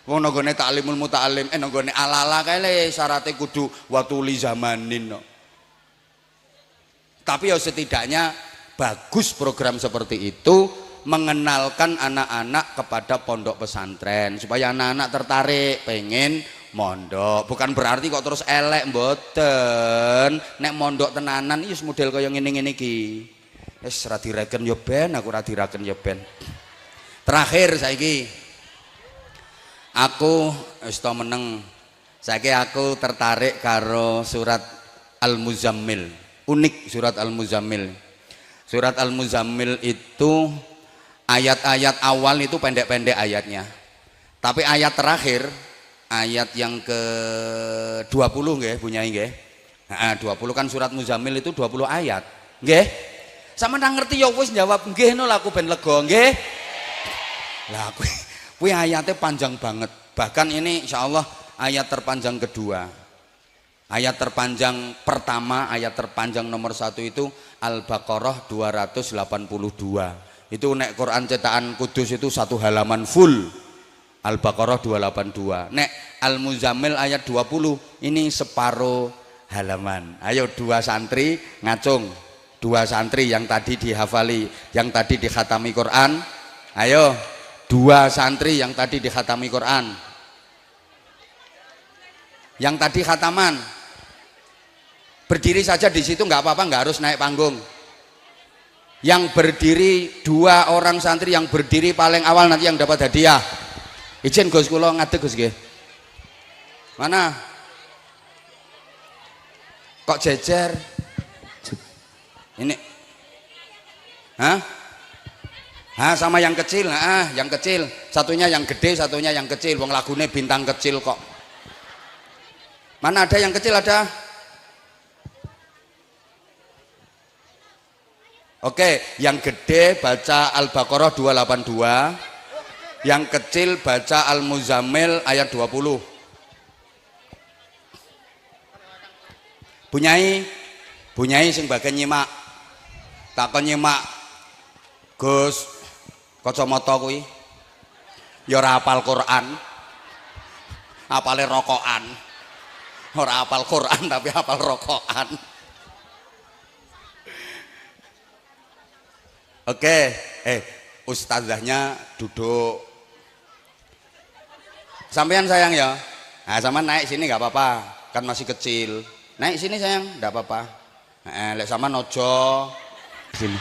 Wong nggone taklimul muta'alim, nggone ala-ala kae syaraté kudu watuli zamanin no. Tapi ya setidaknya bagus program seperti itu mengenalkan anak-anak kepada pondok pesantren supaya anak-anak tertarik pengen mondok. Bukan berarti kok terus elek mboten. Nek mondok tenanan iki model kaya ngene-ngene iki. Wis ra direken ya ben, aku ra direken ya ben. Terakhir saiki aku wis to meneng. Saiki aku tertarik karo surat Al-Muzammil. Unik surat Al-Muzammil. Surat Al-Muzammil itu ayat-ayat awal itu pendek-pendek ayatnya. Tapi ayat terakhir, ayat yang ke-20 nggih, bunyai nggih. Heeh, 20 kan surat Muzammil itu 20 ayat. Nggih. Sampeyan ngerti ya wis jawab nggih no aku ben lega nggih. Lah kuwi ayatnya panjang banget. Bahkan ini insyaallah ayat terpanjang kedua. Ayat terpanjang pertama, ayat terpanjang nomor 1 itu Al-Baqarah 282. Itu nek Quran cetakan Kudus itu 1 halaman full. Al-Baqarah 282. Nek Al-Muzammil ayat 20 ini separuh halaman. Ayo dua santri ngacung. Dua santri yang tadi dihafali, yang tadi dikhatami Quran. Ayo dua santri yang tadi dikhatami Quran. Yang tadi khataman berdiri saja di situ nggak apa-apa, nggak harus naik panggung. Yang berdiri, dua orang santri yang berdiri paling awal nanti yang dapat hadiah. Izin Gus kula ngadeg Gus nggih. Mana? Kok jejer? Ini. Hah? Hah, sama yang kecil, yang kecil. Satunya yang gede, satunya yang kecil. Wong lagune bintang kecil kok. Mana ada yang kecil ada? Oke, yang gede baca Al-Baqarah 282, yang kecil baca Al-Muzammil ayat 20. Bunyai sing bagian nyimak. Takon nyimak. Gus, kacamata kuwi ya ora hafal Quran. Hafale rokokan. Ora hafal Quran tapi hafal rokokan. Oke, ustazahnya duduk. Sampean sayang ya. Nah, sama naik sini nggak apa-apa, kan masih kecil. Naik sini sayang, nggak apa-apa. Lek sama nojo sini.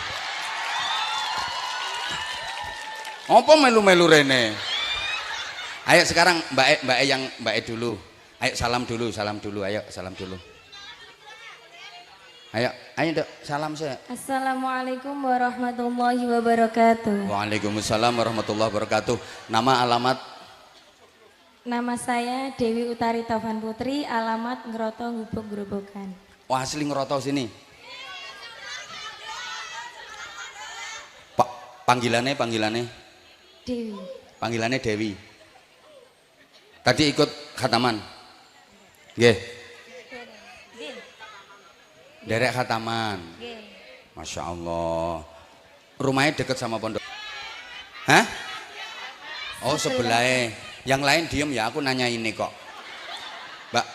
Apa melu-melu rene? Ayo sekarang Mbak E yang Mbak E dulu. Ayo salam dulu, ayo salam dulu. Ayo Dok, salam saya. Assalamualaikum warahmatullahi wabarakatuh. Waalaikumsalam warahmatullahi wabarakatuh. Nama alamat? Nama saya Dewi Utari Taufan Putri, alamat Ngeroto Gubuk Grobogan. Wah, asli Ngeroto sini. Panggilannya Dewi. Panggilannya Dewi. Tadi ikut khataman. Nggih. Derek khataman. Masya Allah. Rumahnya deket sama pondok. Hah? Oh sebelahnya. Yang lain diem ya, aku nanya ini kok. Mbak,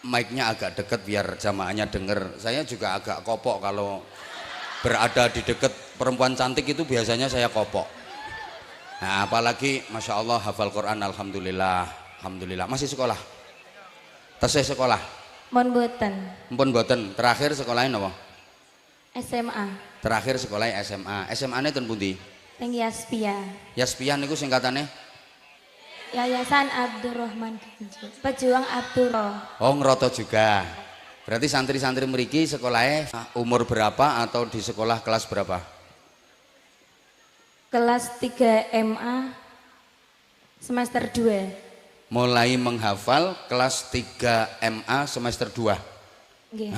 mic-nya agak deket biar jamaahnya denger. Saya juga agak kopok kalau berada di deket perempuan cantik itu biasanya saya kopok. Nah apalagi Masya Allah hafal Quran, Alhamdulillah. Alhamdulillah. Masih sekolah? Tesih sekolah? Mon boten. Mpun boten. Terakhir sekolahnya apa? SMA. Terakhir sekolahnya SMA. SMA-nya ten pundi? Teng Yaspia. Yaspia niku singkatannya? Yayasan Abdurrahman Ganjo. Pejuang Abdurrah. Oh Ngeroto juga. Berarti santri-santri mriki sekolahnya umur berapa atau di sekolah kelas berapa? Kelas 3 MA semester 2. Mulai menghafal kelas 3 MA semester 2. Nggih.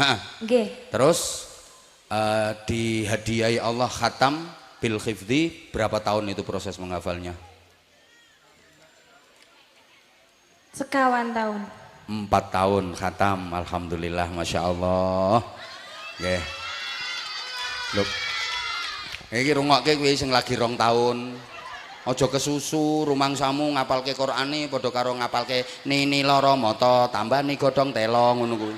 Nggih. Terus dihadiahi Allah khatam bil hifdzi, berapa tahun itu proses menghafalnya? Sekawan tahun. 4 tahun khatam, Alhamdulillah, Masya Allah. Nggih. Lho. Iki rungokke kuwi sing lagi 2 tahun. Aja kesusu rumangsamu ngapalke Qur'ane padha karo ngapalke nini lara mata tambani godhong telo ngono kuwi.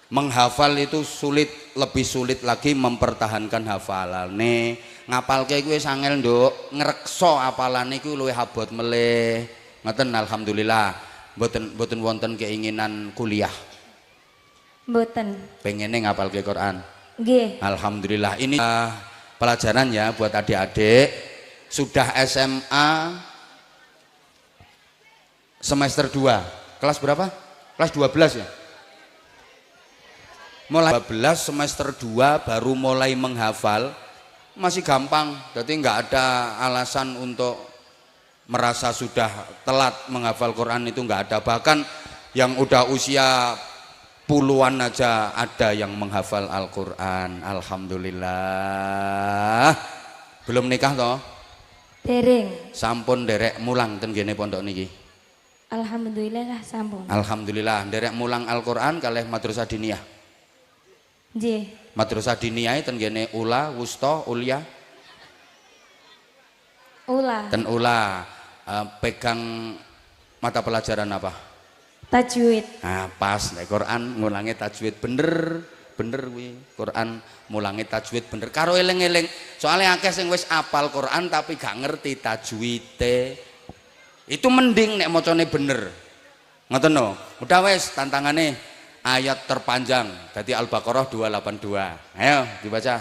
Menghafal itu sulit, lebih sulit lagi mempertahankan hafalane. Ngapalke kuwi sangel nduk, ngrekso apalane kuwi luwih abot melih. Ngoten, alhamdulillah. Mboten wonten keinginan kuliah. Mboten. Pengene ngapalke Quran. Nggih. Alhamdulillah. Ini pelajaran ya buat adik-adik. Sudah SMA semester 2. Kelas berapa? Kelas 12 ya? Mulai 12 semester 2 baru mulai menghafal. Masih gampang. Jadi nggak ada alasan untuk merasa sudah telat menghafal Quran, itu nggak ada. Bahkan yang udah usia puluhan aja ada yang menghafal Al-Quran. Alhamdulillah. Belum nikah toh? Dereng. Sampun derek mulang ten gene pondok niki. Alhamdulillah lah sampun. Alhamdulillah derek mulang Al-Quran kalih madrasah diniyah. Nggih. Madrasah diniyah ten gene ula, wusta, ulya. Ula. Ten ula. Pegang mata pelajaran apa? Tajwid. Nah pas nek Quran ngulangi tajwid bener kuwi. Quran mulangi tajwid bener karo eling-eling. Soalnya akeh sing wis apal Quran tapi gak ngerti tajwide. Itu mending nek macane bener. Ngoten no. Udah wis tantangane ayat terpanjang dadi Al-Baqarah 282. Ayo dibaca.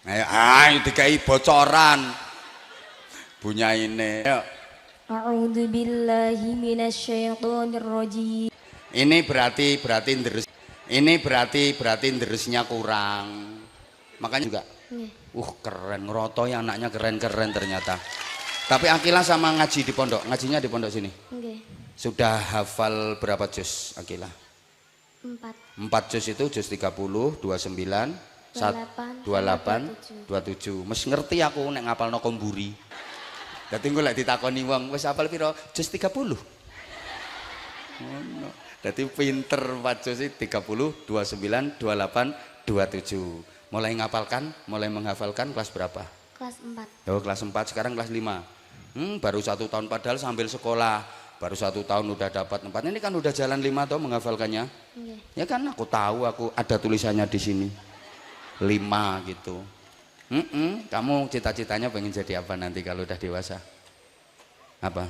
Ayo dikai bocoran. Bunyaine. Ayo. A'udzu billahi minasyaitonir rajim. Ini berarti ndres. Ini berarti ndresnya kurang. Makanya juga keren Ngeroto ya, anaknya keren ternyata. Tapi Akila sama ngaji di pondok. Ngajinya di pondok sini. Nggih. Sudah hafal berapa juz Akila? 4. 4 juz itu juz 30, 29, 28, 27. Mes ngerti aku nek ngapalno komburi. Dadi engko lek ditakoni wong, wis hafal piro? Juz 30. Ngono. Dadi pinter 4 juz 30, 29, 28, 27. Mulai menghafalkan kelas berapa? Kelas 4. Oh, kelas 4, sekarang kelas 5. Baru 1 tahun padahal sambil sekolah. Baru 1 tahun udah dapat 4. Ini kan udah jalan 5 toh menghafalkannya. Ya kan aku tahu, aku ada tulisannya di sini. 5 gitu. Kamu cita-citanya pengen jadi apa nanti kalau udah dewasa? Apa?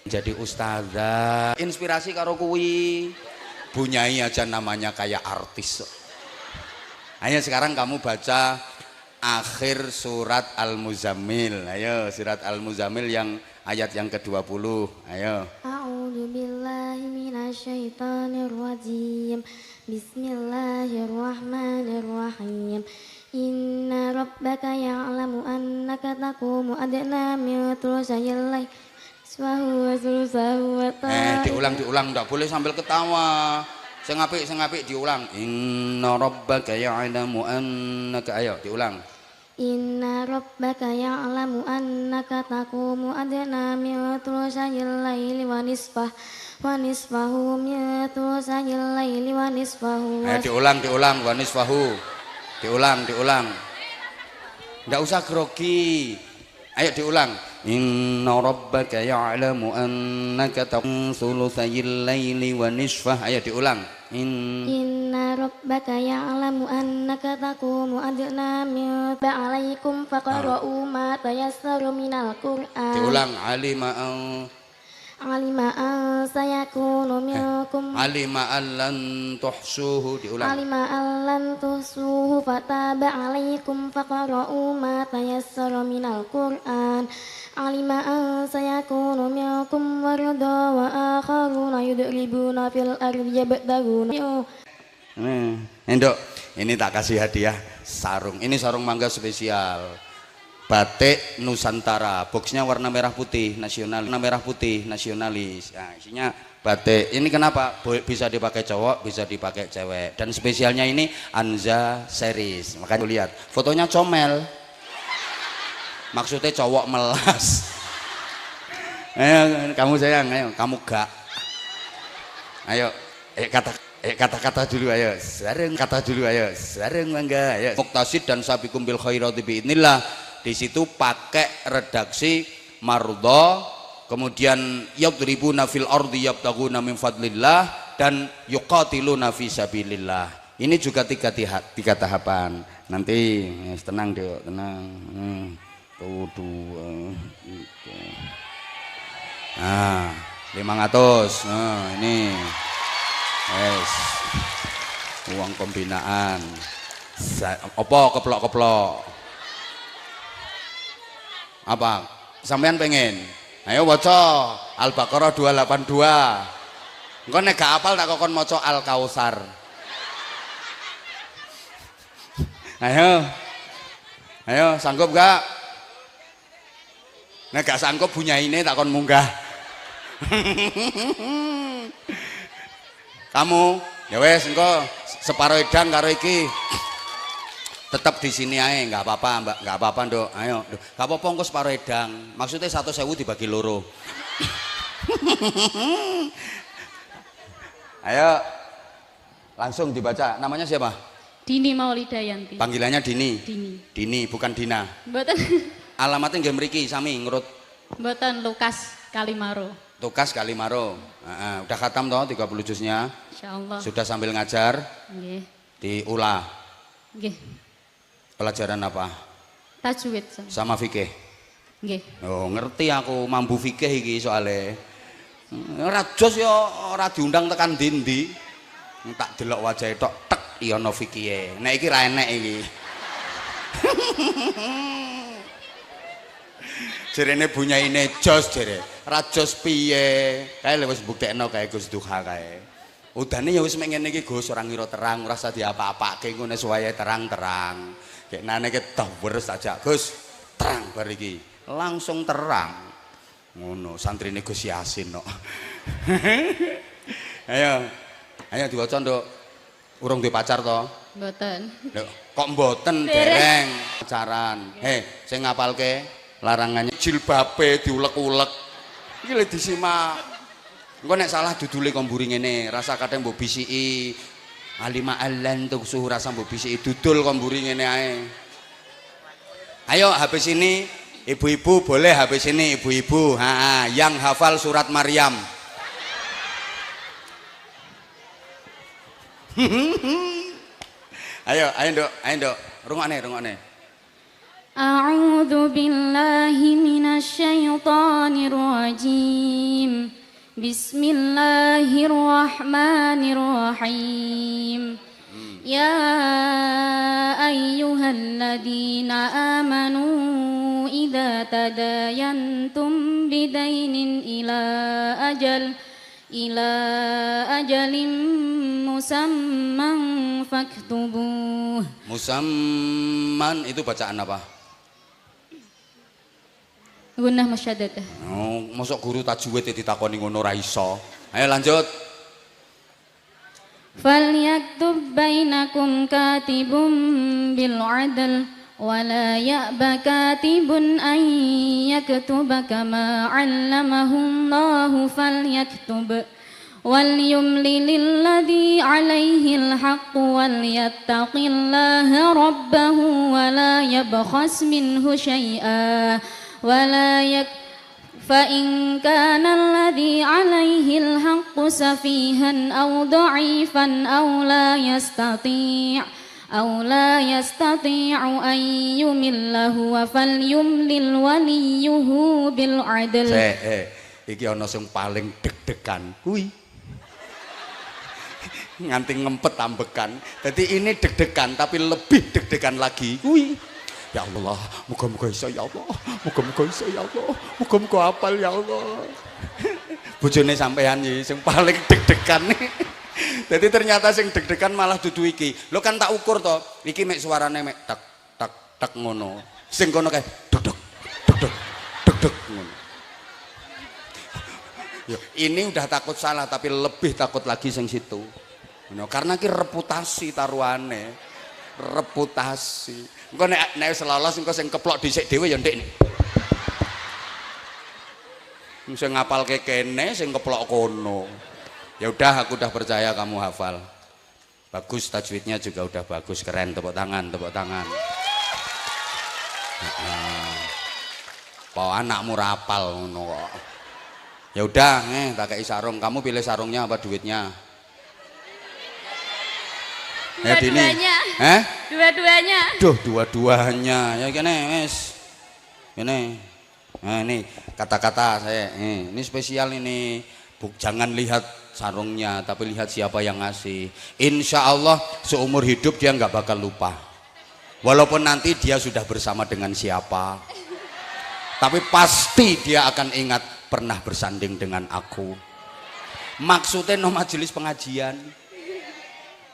Jadi ustazah. Inspirasi karo kuwi. Bunyai aja namanya kayak artis. Ayo sekarang kamu baca akhir surat Al-Muzammil. Ayo surat Al-Muzammil yang ayat yang ke-20. Ayo. A'udzu billahi minasyaitonir rajim. Bismillahirrahmanirrahim. Inna rabbaka ya'lamu annaka taqumu adna min thulutsail lail wa thulutsahu wa diulang enggak boleh sambil ketawa. Sing apik diulang. Inna rabbaka ya'lamu annaka, ayo diulang. Inna rabbaka ya'lamu annaka taqumu adna min thulutsail laili wa nisfahu min thulutsail laili wa nisfahu. Diulang wa nisfahu. Diulang. Enggak usah grogi. Ayo diulang. Inna rabbaka ya'lamu annaka taqumu thulutsayil laili wa nisfah. Ayo diulang. Inna rabbaka ya'lamu annaka taqumu adna min ba'alaikum faqra'u ma tayassara minal Qur'an. Diulang. Alima an sayakunu minkum Alima allan tuhsuhu. Diulang. Alima allan tuhsuhu fataba alaikum faqra'u ma tayassara minal Qur'an. Alima an sayakunu minkum warada wa akharuna yudribuna fil ardi yabtaguna. Nduk, ini tak kasih hadiah sarung. Ini sarung mangga spesial. Batik Nusantara. Boxnya warna merah putih nasionalis. Nah, isinya batik. Ini kenapa? Bisa dipakai cowok, bisa dipakai cewek. Dan spesialnya ini Anza series. Makanya lihat, fotonya comel. Maksudnya cowok melas. Ayo kamu sayang, ayo kamu gak. Ayo kata-kata dulu, ayo sareng mangga, ayo. Muktasid dan sabiqum bil khairati biidznillah. Di situ pakai redaksi marudha, kemudian yadribuna fil ardi yabtaguna min fadlillah, dan yuqatiluna fi sabilillah. Ini juga tiga tahapan. Nanti tenang deh, tenang. Nah, 500. Nah, ini yes, uang pembinaan. Opo keplok apa sampean pengen? Ayo waca Al-Baqarah 282. Engko nek gak apal tak kokon maca Al-Kautsar. Ayo sanggup gak? Nek gak sanggup bunyaine tak kon munggah. Kamu ya wes engko separo edang karo iki. Tetap di sini aja, nggak apa-apa mbak, nggak apa-apa Nduk. Ayo, nggak apa-apa engko separo edang. Maksudnya 1.000 dibagi loro. Ayo, langsung dibaca. Namanya siapa? Dini Maulidayanti. Panggilannya Dini. Dini bukan Dina. Mboten. Alamatnya nggih mriki sami ngurut. Mboten Lukas Kalimaro. Lukas Kalimaro. Udah khatam toh 30 juznya? Insyaallah. Sudah sambil ngajar? Nggih. Diulah. Nggih. Pelajaran apa? Tajwid sama fikih. Nggih. Oh, ngerti aku mambu fikih iki soalnya. Ora jos ya ora diundang tekan ndi-ndi. Tak delok wajahe tok tek ya ono fikihe. Nek iki ra enek iki. Jerene bunyaine jos jere. Ra jos piye? Kae wis mbuktekno kae Gus Duha kae. Udane ya wis mek ngene iki Gus, ora ngira terang, ora usah diapa-apake ngene suwaye terang-terang. Kayak nane ke dawer saja Gus, terang bar iki langsung terang ngono santrine Gus Yasin no. ayo diwaca Nduk. Urung duwe pacar to? Mboten. Kok mboten dereng pacaran. Sing ngapalke larangannya jilbabe diulek-ulek iki lho disimak. Engko nek salah dudule kok mburi ngene rasa kadang mbok bisiki. Alima allan tuh suhu rasa mbok bisiki dudul kok mburi ngene ae. Ayo habis ini ibu-ibu boleh habis ini ibu-ibu yang hafal surat Maryam. ayo Nduk, rungokne. A'udzu billahi minasyaitonir rajim. Bismillahirrahmanirrahim. Ya تداينتم بدين إلى أجل مسمى فاكتبوه. Musamman itu bacaan apa? Gunnah masyadah. Oh, mosok guru tajwid ditakoni ngono ra iso. Ayo lanjut. فليكتب بينكم كاتب بالعدل ولا يأب كاتب أن يكتب كما علمه الله فليكتب وليملل الذي عليه الحق وليتق الله ربه ولا يبخس منه شيئا فإن كان الذي عليه الحق سفيها أو ضعيفا أو لا يستطيع أن يمل هو فليملل وليه بالعدل. Iki ana sing paling deg-degan kuwi. Nganti ngempet ambekan. Jadi ini deg-degan tapi lebih deg-degan lagi kuwi. Ya Allah, muga-muga iso ya Allah. Muga-muga iso ya Allah. Muga-muga hafal ya Allah. Bojone sampean iki sing paling deg-degan. Jadi ternyata sing deg-degan malah dudu iki. Lho kan tak ukur to. Iki mek suarane mek tak tak tak ngono. Sing kono kae deg-deg deg-deg deg-deg ngono. Ya, ini udah takut salah tapi lebih takut lagi sing situ. Karena ki reputasi taruhane. Reputasi. Engko nek selolos engko sing keplok dhisik dhewe ya ndek. Sing ngapalke kene sing keplok kono. Ya udah aku udah percaya kamu hafal. Bagus tajwidnya juga udah bagus, keren, tepuk tangan, tepuk tangan. Apa anakmu rapal ngono kok. Ya udah, tak kei sarung. Kamu pilih sarungnya apa duitnya? Dua-duanya. Dua-duanya. Duh, dua-duanya. Ya kene wis. Kene. Nah, ini kata-kata saya. Ini spesial ini. Jangan lihat sarungnya, tapi lihat siapa yang ngasih. Insya Allah seumur hidup dia nggak bakal lupa. Walaupun nanti dia sudah bersama dengan siapa. Tapi pasti dia akan ingat pernah bersanding dengan aku. Maksudnya no majelis pengajian.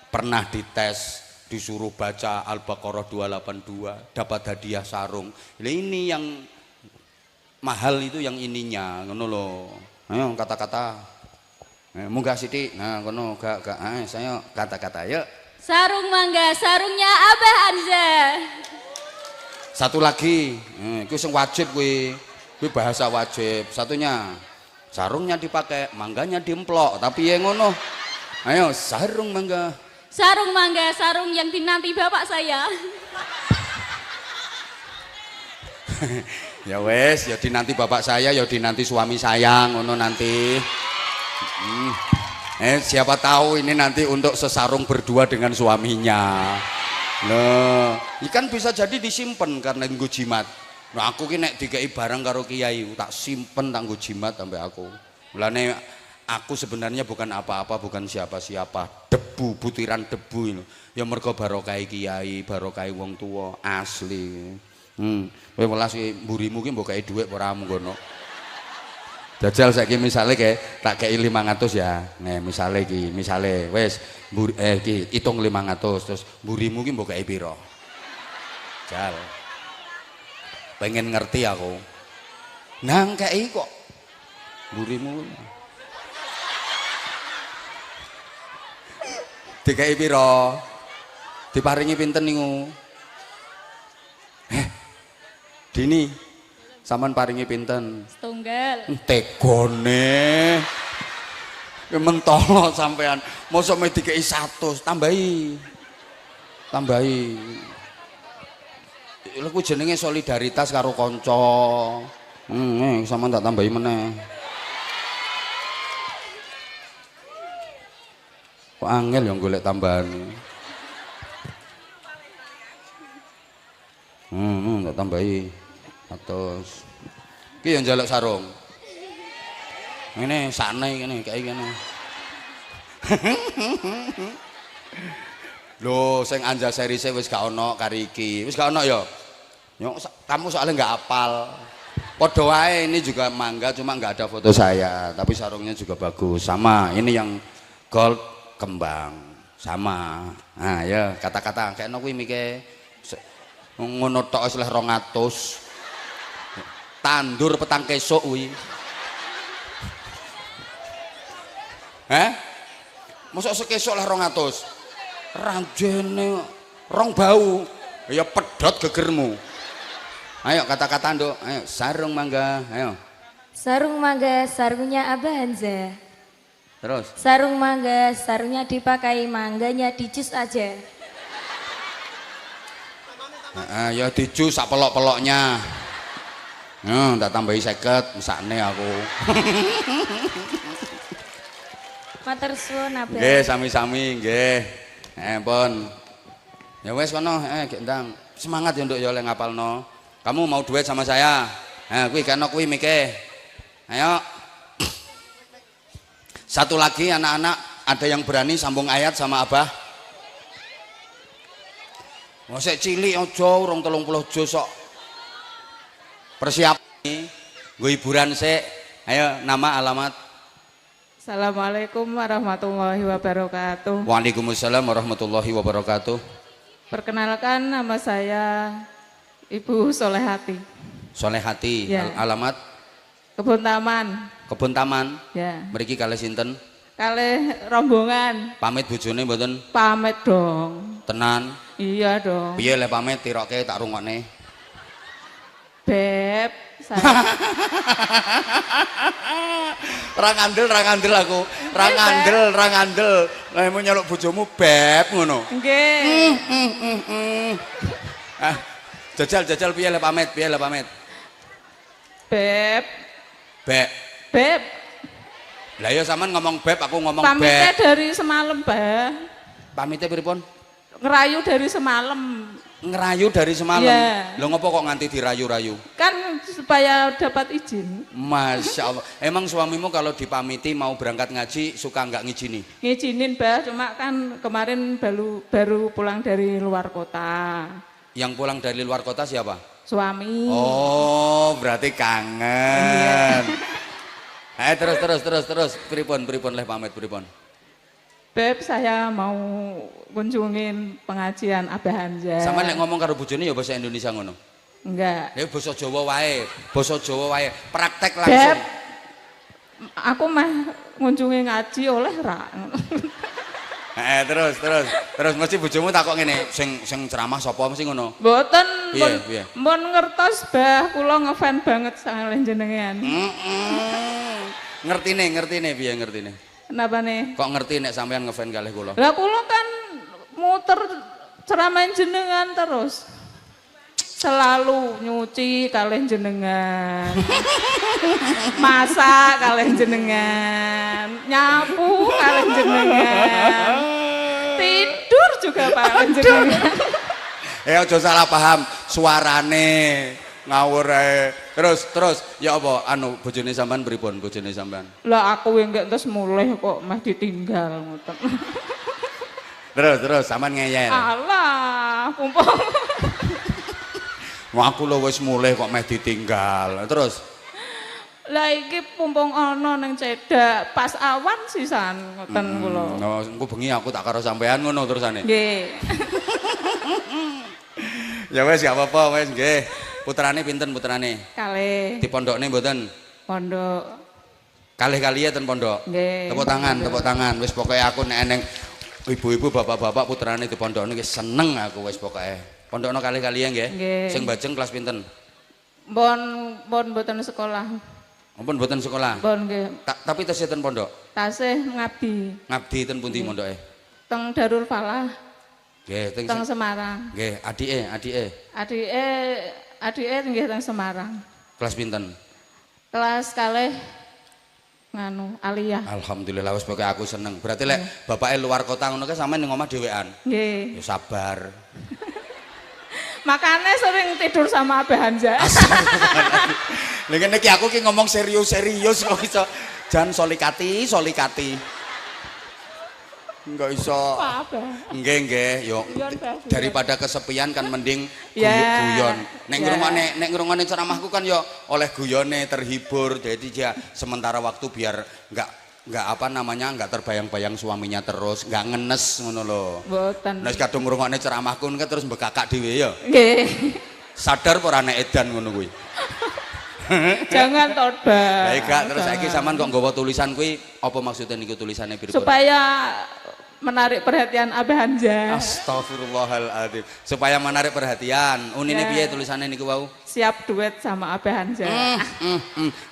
Pernah dites, disuruh baca Al-Baqarah 282, dapat hadiah sarung. Ini yang mahal itu yang ininya, ngono loh. Ayo kata-kata. Munggah sithik. Nah, ngono gak saya kata-kata yuk. Sarung mangga, sarungnya Abah Anza. Satu lagi, itu yang wajib kuwi bahasa wajib. Satunya, sarungnya dipakai, mangganya diemplok, tapi ya ngono. Ayo, sarung mangga. Sarung mangga, sarung yang dinanti bapak saya. Ya wes, ya dinanti bapak saya, ya dinanti suami saya, ngono nanti. Siapa tahu ini nanti untuk sesarung berdua dengan suaminya. Loh, ikan bisa jadi disimpan karena nggo jimat. Nah aku ki nek dikei barang karo kiai tak simpen tak nggo jimat sampai aku. Mulane aku sebenarnya bukan apa-apa, bukan siapa-siapa. Debu, butiran debu ini. Ya mergo barokah kiai, barokah wong tua asli. Kowe welas mburimu ki mbok kei dhuwit ora ngono. Jajal saiki misale kayak tak kei 500 ya. Nih misale iki, misale wis iki hitung 500 terus mburimu ki mbok kei pira? Jal. Pengen ngerti aku. Nang kei kok mburimu. Dikai pira? Diparingi pinten niku? Dini sampean paringi pinten? Setunggal. Tegone. Mentolo sampean. Mosok me dikei 100, tambahi. Tambahi. Lha ku jenenge solidaritas karo kanca. Sampean tak tambahi meneh. Kok angel yang golek tambahan. Tak tambahi. Atus. Ki yang njaluk sarung. Ngene sakne ngene kae kene. Lho sing anja serise wis gak ono kari iki. Wis gak ono ya. Yo kamu soalnya enggak apal. Podo wae, ini juga mangga cuma nggak ada foto saya, tapi sarungnya juga bagus. Sama, ini yang gold kembang. Sama. Nah, ya kata-kata kayakno kuwi mike ngono tok wis 200. Tandur petang kesuk kuwi. Mosok sekesuk 200. Ranjene rong bau. Ya pedhot gegermu. Ayo kata-kata Nduk, ayo sarung mangga, ayo. Sarung mangga, sarungnya Abah Hanza. Terus. Sarung mangga, sarungnya dipakai, mangganya dijus aja. Ya dijus sak pelok-peloknya. Tak tambahi 50 mesakne aku. Matur suwun Abah. Nggih, sami-sami nggih. Pun. Ya wes kono, gek ndang. Semangat ya Nduk ya oleh ngapalno. Kamu mau duet sama saya? Kuwi kena kuwi mike. Ayo. Satu lagi anak-anak, ada yang berani sambung ayat sama Abah? Mau sik cilik aja, urung 30 juz kok. Persiapan nggo hiburan sik. Ayo, nama alamat. Assalamualaikum warahmatullahi wabarakatuh. Waalaikumsalam warahmatullahi wabarakatuh. Perkenalkan, nama saya Ibu Solehati. Solehati, Ya. Alamat Kebun Taman. Kebun Taman. Ya. Mriki kalih sinten? Kalih rombongan. Pamit bojone mboten? Pamit dong. Tenan. Iya dong. Piye le pamit tiroke tak rungokne. Beb, saya Ra ngandel aku. Ra ngandel. Lah mau nyeluk bojomu beb ngono. nggih. Jajal piye le pamit? Beb, Beb. beb. Lah ya sampean ngomong beb, aku ngomong Pamitnya beb. dari semalam, Bah. Pamitnya pripun? Ngerayu dari semalam. Ngerayu dari semalam. Iya. Lho ngopo kok nganti dirayu-rayu? Kan supaya dapat izin. Masya Allah. Emang suamimu kalau dipamiti mau berangkat ngaji suka nggak ngizini? Ngizinin, Bah, cuma kan kemarin baru pulang dari luar kota. Yang pulang dari luar kota siapa? Suami. Oh, berarti kangen. Terus. Pripun leh pamit pripun. Beb, saya mau kunjungin pengajian Abah Hanza. Sama lek ngomong karo bojone ya bahasa Indonesia ngono. Enggak. Ya basa Jawa wae. Praktek Beb, langsung. aku mah ngunjungi ngaji oleh ra. Terus mesti bojomu takok ngene, sing ceramah sapa mesti ngono. Mboten, Piye? Mbon ngertos, Bah, kula ngefan banget sangat jenengan. Ngertine piye ngertine? Kenapa nih? Kok ngerti nek sampean ngefan kalih kula? Lah kula kan muter ceramah jenengan terus. Selalu nyuci kalih jenengan. Masak kalih jenengan. Nyapu kalih jenengan. Tidur juga kalih jenengan. Aja salah paham, suarane ngawur ae. Terus ya apa anu bojone sampean pripun bojone sampean? Lah aku yang gak terus mulai kok mah ditinggal ngoten. Terus sampean ngeyel. Alah, kumpul. Aku lho wis mulai kok meh ditinggal. Terus Lah iki pumpung ana ning cedak pas awan sisan ngoten kula. Oh, engko bengi aku tak karo sampean ngono terusane. Nggih. Ya wis gak apa-apa wis nggih. Putrane pinten putrane? Kalih. Di pondokne mboten? Pondok. Kalih-kalih ten pondok. Nggih. Tepuk tangan. Wis pokoke aku nek eneng ibu-ibu bapak-bapak putrane di pondokne wis seneng aku wis pokoke. Pondokno kalih-kalih nggih. Nggih. Sing bajeng kelas pinten? Bon mboten sekolah. Ampun mboten sekolah. Bon nggih. Tapi tesih ten pondok. Tasih ngabdi Ngabdi ten pundi mondoke? teng Darul Falah, Nggih, teng Semarang. nggih, adike. Adike nggih teng Semarang. Kelas pinten? Kelas kalih nganu aliyah. Alhamdulillah wis pokoke aku seneng. Berarti lek bapake luar kota ngono ke sampean ning omah dhewean. Nggih. Ya sabar. Makanya sering tidur sama Abah Hanza. Lha ngene iki aku ki ngomong serius kok iso jan solikati. Enggak iso. Apa? Nggih, yo. Guyon, Mbah, guyon. Daripada kesepian kan mending Ya. guyon. Nek Ya. ngrungokne ceramahku kan yo oleh guyone terhibur. Jadi dia sementara waktu biar enggak apa namanya, enggak terbayang-bayang suaminya terus, enggak ngenes ngono lho. Mboten. Nek kadung ngrungokne ceramahku kan terus mbekakak dhewe ya. Nggih. Sadar apa ora nek edan ngono kuwi. Jangan toba. Lah gak terus saiki sampean kok nggawa tulisan kuwi apa maksudnya niku tulisane pripun? Supaya menarik perhatian Abah Hamzah. Astagfirullahaladzim. Supaya menarik perhatian. Unine Ya. piye tulisannya niku wau? Siap duet sama Abah Hamzah.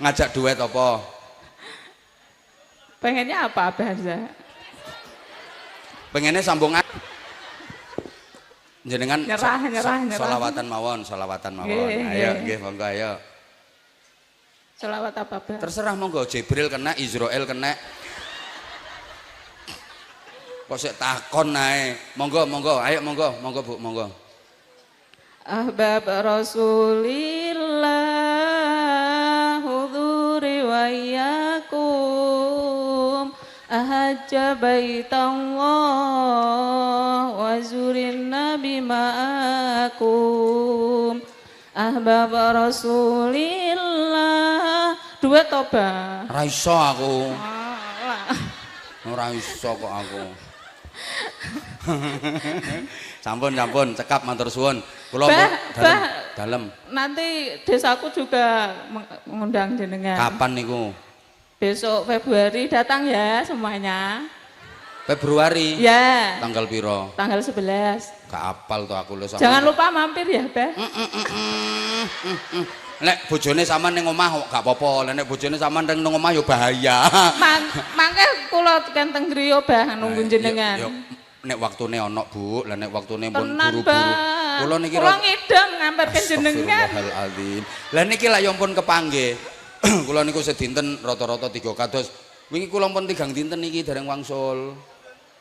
Ngajak duet apa? Pengennya apa Abah Hamzah? Pengennya sambungan. Jenengan Nyerah. Sholawatan mawon. Nggih, Ayo, nggih. nggih monggo ayo. Selawat apa Abah? Terserah monggo. Jibril kena, Israel kena. Kok sik takon ae. Monggo, ayo monggo Bu, monggo. Ahbab Rasulillah huduri wa iyyakum ahajja baitallah wa zurin nabi ma'akum ahbab Rasulillah duet toba Ora iso aku. alah. Ora iso kok aku. Sampun, cekap matur suwun. Kula dalem. Nanti desaku juga mengundang jenengan. Kapan niku? Besok Februari datang ya semuanya. Februari. Ya. Tanggal piro? Tanggal 11. Gak apal tuh aku lho. Jangan lupa mampir ya, Bah. Nek bojone sampean ning omah kok gak apa-apa. Nek bojone sampean ning omah ya bahaya. Mangke kula tekan teng griya, Bah, nunggu jenengan. Yo, nek waktune ana, Bu. Lah nek waktune pun Tenan, buru-buru. Bah. Kula niki Kula ngideng ngamperke jenengan. Astagfirullahaladzim. Lah niki lak yo pun kepanggih. Kula niku sedinten rata-rata 3 kados. Wingi kula pun 3 dinten niki dereng wangsul.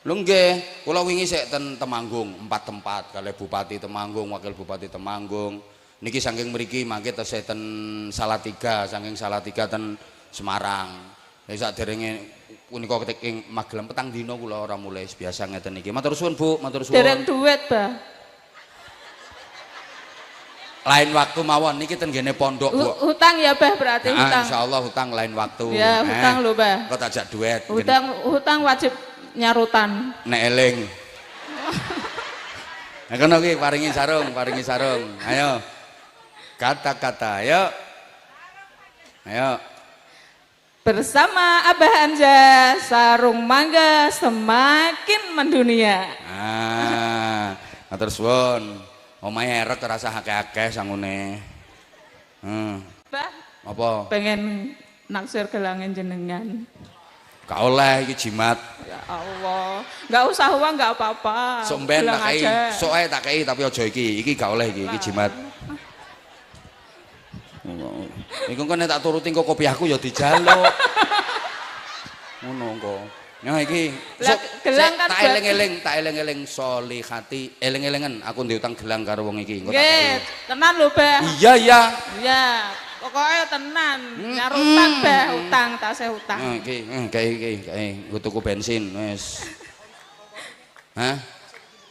Lho nggih, kula wingi sik ten Temanggung, 4 tempat kalih Bupati Temanggung, Wakil Bupati Temanggung. Niki saking mriki mangke tesih ten Salatiga, saking Salatiga ten Semarang. Nek saderenge punika ing Magelang petang dina kula ora mulai biasa ngeten iki. Matur suwun Bu, matur suwun. Dereng duet, Bah. Lain waktu mawon niki ten gene pondok Bu. Hutang ya, Bah, berarti hutang. Insyaallah hutang lain waktu. Ya, hutang lho, Bah. Kok tajak duet. Hutang wajib nyarutan. Nek eling. Nah kono ki paringi sarung. Ayo. Kata-kata, ayo. Bersama Abah Hamzah, sarung mangga semakin mendunia. Matur suwun. Omahe erek terasa akeh-akeh sangune. Bah, Apa? pengen naksir gelangan jenengan. Gak oleh iki jimat. Ya Allah, nggak usah uang nggak apa-apa. Sok ben Gelang tak kei, aja. sok ae tak kei tapi aja iki. Iki gak oleh iki jimat. Iku kan nek tak turuti kok kopiahku ya dijaluk. Ngono kok. Nah iki Lah, gelang kan tak buat- eling-eling solihati, eling-elingan aku diutang gelang karo wong iki. Engko tak Nggih, kei. tenan lho, Bah. Iya. Iya, pokoknya tenan. Nyarutan, Bah, utang, tasih utang. Iki, kae nggo tuku bensin wis. Hah?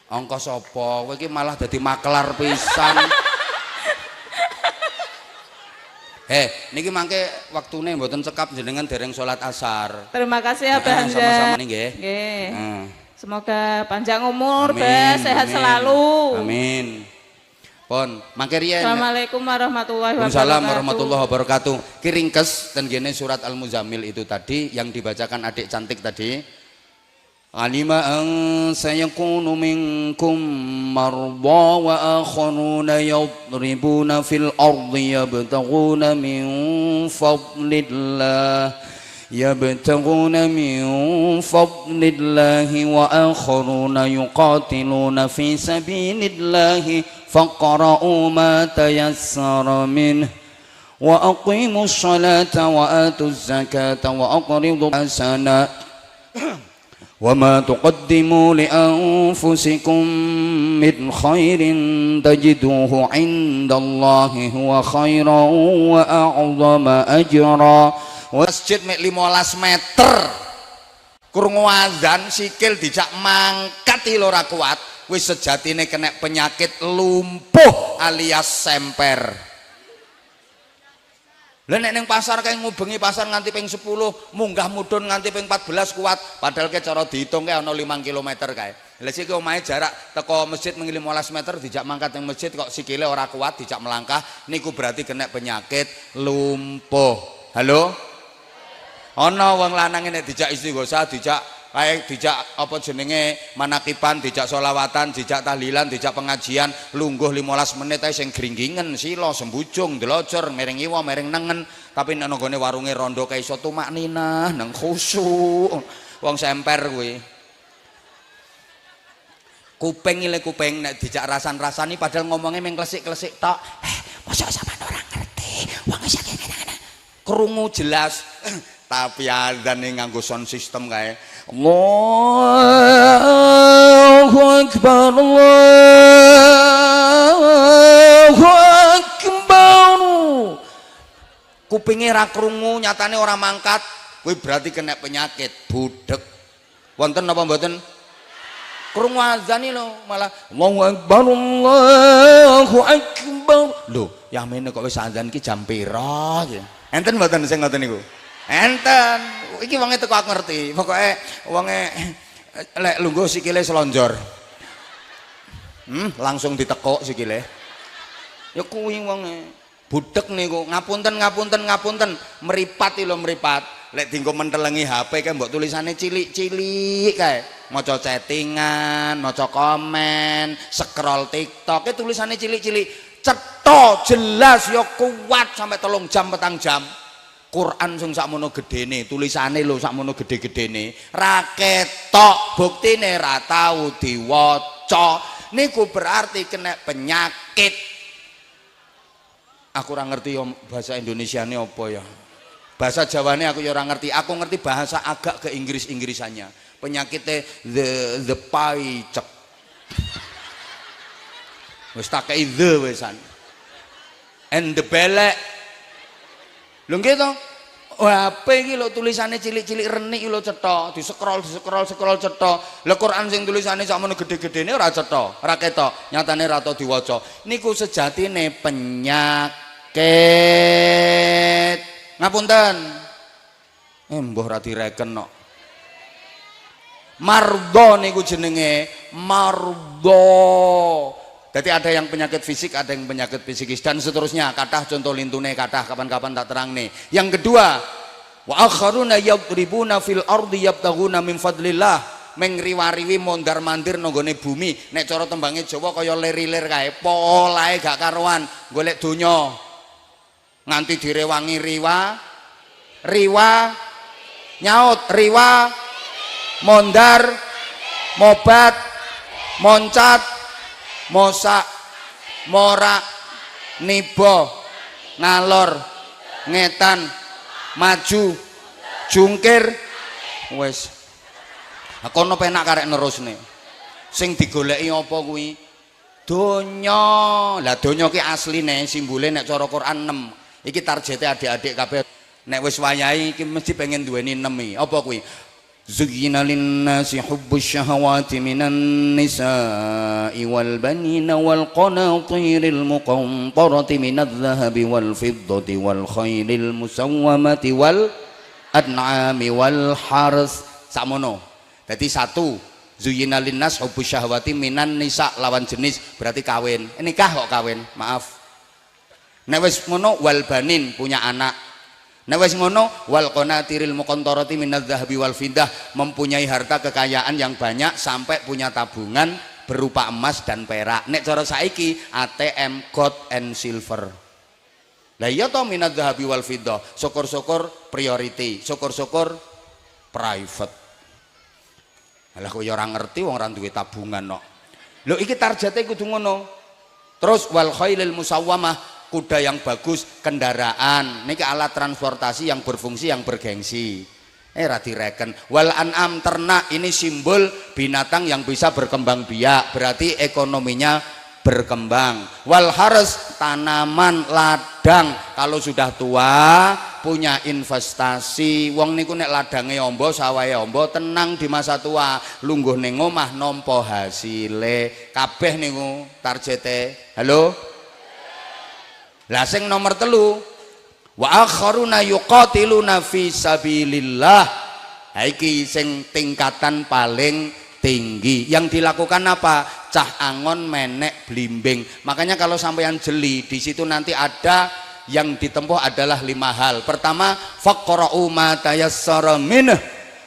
Angka sapa? Kowe iki malah dadi maklar pisan. Niki mangke waktune mboten cekap jenengan dereng salat asar. Terima kasih ya, Bah Hamzah. Sama-sama nggih. Nggih. Heeh. Semoga panjang umur, Amin, Bah, sehat amin. selalu. Amin. Pon, mangke riyen. Assalamualaikum warahmatullahi wabarakatuh. Waalaikumsalam warahmatullahi wabarakatuh. Kiringkes dan gene surat Al-Muzammil itu tadi yang dibacakan adik cantik tadi. Alima an sayakunu minkum marda wa akharuna yadribuna fil ardi yabtaghuna min fadlillah wa akharuna yuqatiluna fi sabilillahi faqra'u ma tayassara minhu wa aqimus salata wa atuz zakata wa aqridul hasanah وما تقدموا لأنفسكم من خير تجدوه عند الله هو خيرا وأعظم أجرا. Masjid mek 15 meter krungu azan sikil dijak mangkat lho ora kuat, wis sejatine kena penyakit lumpuh alias semper. Lah nek ning pasar kae ngubengi pasar nganti ping 10, munggah mudhun nganti ping 14 kuat, padahal ke cara dihitung kae ana 5 km kae. Lah sik omahe jarak teko masjid mengi 15 meter dijak mangkat ning masjid kok sikile ora kuat dijak melangkah, niku berarti kena penyakit lumpuh. Halo? Ana wong lanang nek dijak istighosa, dijak kayak dijak apa jenenge manakipan, dijak solawatan, dijak tahlilan, dijak pengajian, lungguh 15 menit ae sing gringgingen sila sembujung delocor mereng iwa mereng nengen, tapi nek nggone warunge rondo kae iso tumak ninah nang khusyuk wong semper kuwi. Kuping ile kuping nek dijak rasan-rasani padahal ngomongnya meng klesik-klesik tok. Mosok sampean ora ngerti wong iso ngene-ngene krungu jelas tapi adzane nganggo sound system kae. Allahu Akbar, Allahu Akbar. Kupinge ra krungu, nyatane ora mangkat, kuwi berarti kena penyakit budek. Wonten apa mboten? Krungu azan lho malah Allahu Akbar, Allahu Akbar. Lho, yang mene kok wis azan ki jam pira ya? Enten mboten sing ngoten niku? Enten, iki wonge teko aku ngerti. Pokoke wonge lek lungguh sikile selonjor. Langsung ditekuk sikile. Ya kuwi wonge. Budek niku. Ngapunten, meripat lho meripat. Lek dienggo mentelengi HP kae mbok tulisane cilik-cilik kae. Maca chattingan, maca komen, scroll TikTok, kae tulisane cilik-cilik. Cetha jelas ya kuat sampai 3 jam 4 jam. Quran sing sakmono gedene, tulisane lho sakmono gede-gedene, ra ketok, buktine ra tau diwaca. Niku berarti kena penyakit. Aku ora ngerti bahasa Indonesiane apa ya. Bahasa Jawane aku ya ora ngerti. Aku ngerti bahasa agak ke Inggris-Inggrisannya. Penyakitnya the paicek. Wis tak kei the wisan. And the belek. Lho nggih to? HP iki lho tulisane cilik-cilik renik lho cetha, di-scroll cetha. Lah Quran sing tulisane sakmono gede-gedene ora cetha, ora ketok, nyatane ra tau diwaca. Niku sejatine penyakit. Ngapunten. Mbah ra direken kok. Mardha niku jenenge mardha. Jadi ada yang penyakit fisik, ada yang penyakit psikis dan seterusnya. Kathah contoh lintune kathah kapan-kapan tak terang nih. Yang kedua, wa akharuna yadribuna fil ardi yabtaghuna min fadlillah. Mengriwariwi mondar-mandir nanggone bumi. Nek cara tembange Jawa kaya lir-lir kae, polahe gak karuan, golek donya. Nganti direwangi riwa nyaut riwa mondar mobat moncat mosak morak nibo ngalor ngetan maju jungkir wis kono penak karek nerusne sing digoleki apa kuwi donya. Lah donya ki asline simbole nek cara Quran 6 iki targete adik-adik kabeh nek wis wayahe iki mesti pengen duweni 6 iki apa kuwi Zuyyina linnasi hubbus syahawati minan nisa'i wal banina wal qanatiril muqantarati minadh dhahabi wal fiddati wal khailil musawwamati wal an'ami wal hars. Sakmono. Dadi 1 zuyyina linnas hubbus syahawati minan nisa lawan jenis berarti kawin. Nikah kok kawin, maaf. Nek wis ngono wal banin punya anak. Nah wis ngono wal qanatiril muqantarati minadh dhahabi wal fiddah mempunyai harta kekayaan yang banyak sampai punya tabungan berupa emas dan perak. Nek cara saiki ATM gold and silver. Lah iya to minadh dhahabi wal fiddah, syukur-syukur priority, syukur-syukur private. Lah kok ya ora ngerti wong ora duwe tabungan kok. Lho iki targete kudu ngono. Terus wal khailil musawwamah kuda yang bagus, kendaraan, ini alat transportasi yang berfungsi, yang bergengsi. Ra direken. Wal an'am ternak, ini simbol binatang yang bisa berkembang biak, berarti ekonominya berkembang. Wal haras tanaman, ladang ladang. Kalau sudah tua punya investasi, wong niku nek ladange ombo sawahe ombo tenang di masa tua, lungguh ning omah nampa hasile kabeh niku targete. Halo, lah sing nomor 3 wa akharuna yuqatiluna fi sabilillah. Iki sing tingkatan paling tinggi. Yang dilakukan apa? Cah angon menek blimbing. Makanya kalau sampean jeli di situ nanti ada yang ditempuh adalah 5 hal. Pertama, faqra'u ma tayassara minhu.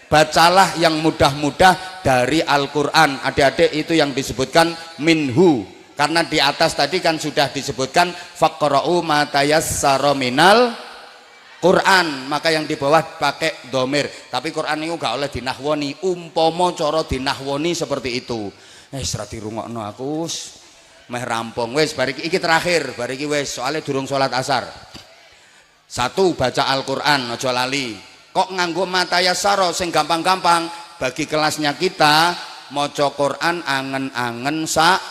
Bacalah yang mudah-mudah dari Al-Qur'an. Adik-adik itu yang disebutkan minhu. Karena di atas tadi kan sudah disebutkan faqra'u ma tayassara minal Quran, maka yang di bawah pakai domir. Tapi Quran itu gak oleh dinahwoni. Umpomo coro dinahwoni seperti itu. Serah dirungokno aku meh rampung wis bariki iki terakhir bariki wis soalnya durung sholat asar. 1 baca Al-Qur'an aja lali. Kok nganggo matayasaro sing gampang-gampang bagi kelasnya kita maca Quran angen-angen sak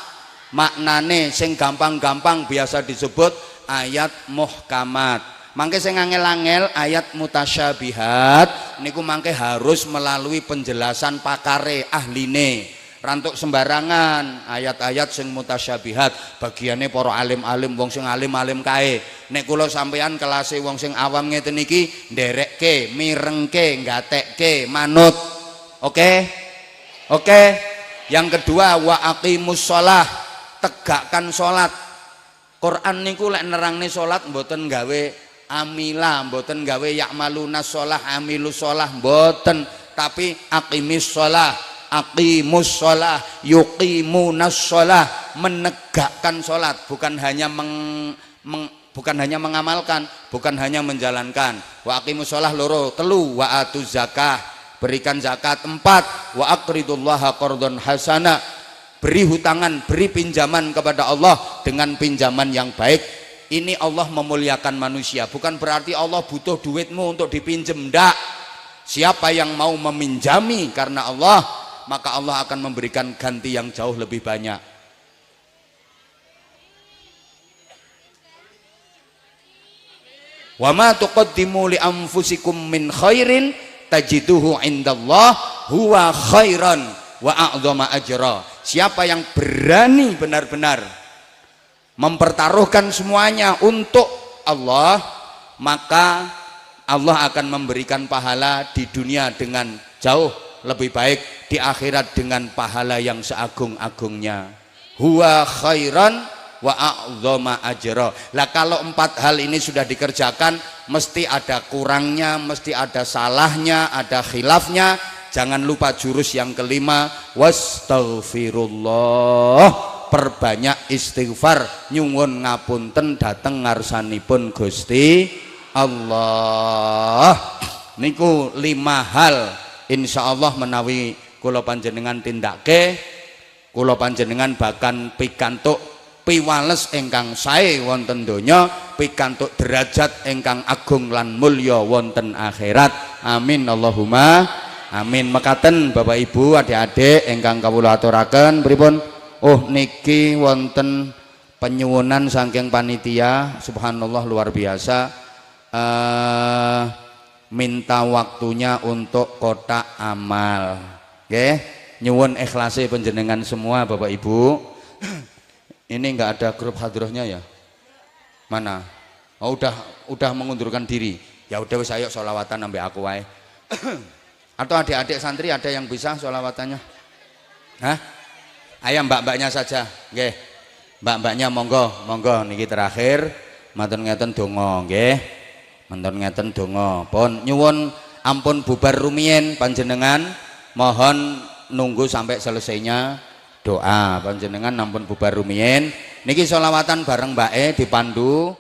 maknane sing gampang-gampang biasa disebut ayat muhkamat. Mangke sing angel-angel ayat mutasyabihat niku mangke harus melalui penjelasan pakare ahline. Rantuk sembarangan ayat-ayat sing mutasyabihat bagiane para alim-alim wong sing alim-alim kae. Nek kula sampeyan kelase wong sing awam ngeten iki nderekke, mirengke, nggatekke, manut. Oke? Oke. Yang kedua wa aqimus shalah, tegakkan salat. Quran niku lek nerangne salat mboten gawe amila, mboten gawe ya'maluna shalah, amilus shalah mboten, tapi aqimis shalah. Aqimus sholah, yuqimunas sholah, menegakkan sholat, bukan hanya bukan hanya mengamalkan, bukan hanya menjalankan. Wa aqimus sholah loro, 3 wa atuz zakah, berikan zakat. 4 wa aqridullaha qardhan hasana, beri hutangan, beri pinjaman kepada Allah dengan pinjaman yang baik. Ini Allah memuliakan manusia, bukan berarti Allah butuh duitmu untuk dipinjem, ndak. Siapa yang mau meminjami karena Allah, maka Allah akan memberikan ganti yang jauh lebih banyak. Wa ma tuqaddimu li anfusikum min khairin tajiduhu indallah huwa khairan wa a'dhama ajra. Siapa yang berani benar-benar mempertaruhkan semuanya untuk Allah, maka Allah akan memberikan pahala di dunia dengan jauh lebih baik, di akhirat dengan pahala yang seagung-agungnya. Huwa khairan wa a'dhama ajra. Lah kalau 4 hal ini sudah dikerjakan, mesti ada kurangnya, mesti ada salahnya, ada khilafnya. Jangan lupa jurus yang kelima, wastaghfirullah. Perbanyak istighfar, nyuwun ngapunten dhateng ngarsanipun Gusti Allah. Niku 5 hal. Insya Allah menawi kula panjenengan tindakke, kula panjenengan bahkan pikantuk piwales ingkang sae wonten donya, pikantuk derajat ingkang agung lan mulya wonten akhirat. Amin Allahumma amin. Mekaten Bapak Ibu, adik-adik ingkang kawula aturaken pripun? Oh niki wonten penyuwunan saking panitia, subhanallah luar biasa. Minta waktunya untuk kotak amal. Oke, nyuwun ikhlasi panjenengan semua Bapak Ibu. Ini enggak ada grup hadrohnya ya? Mana? Oh udah mengundurkan diri. Ya udah wis ayo sholawatan ambek aku wae. Atau adik-adik santri ada yang bisa sholawatannya? Hah? Ayo mbak-mbaknya saja. Nggih. Mbak-mbaknya monggo niki terakhir matur ngeten donga nggih. Manton ngeten donga pun nyuwun ampun bubar rumiyin panjenengan, mohon nunggu sampai selesainya doa panjenengan ampun bubar rumiyin. Niki sholawatan bareng mbake dipandu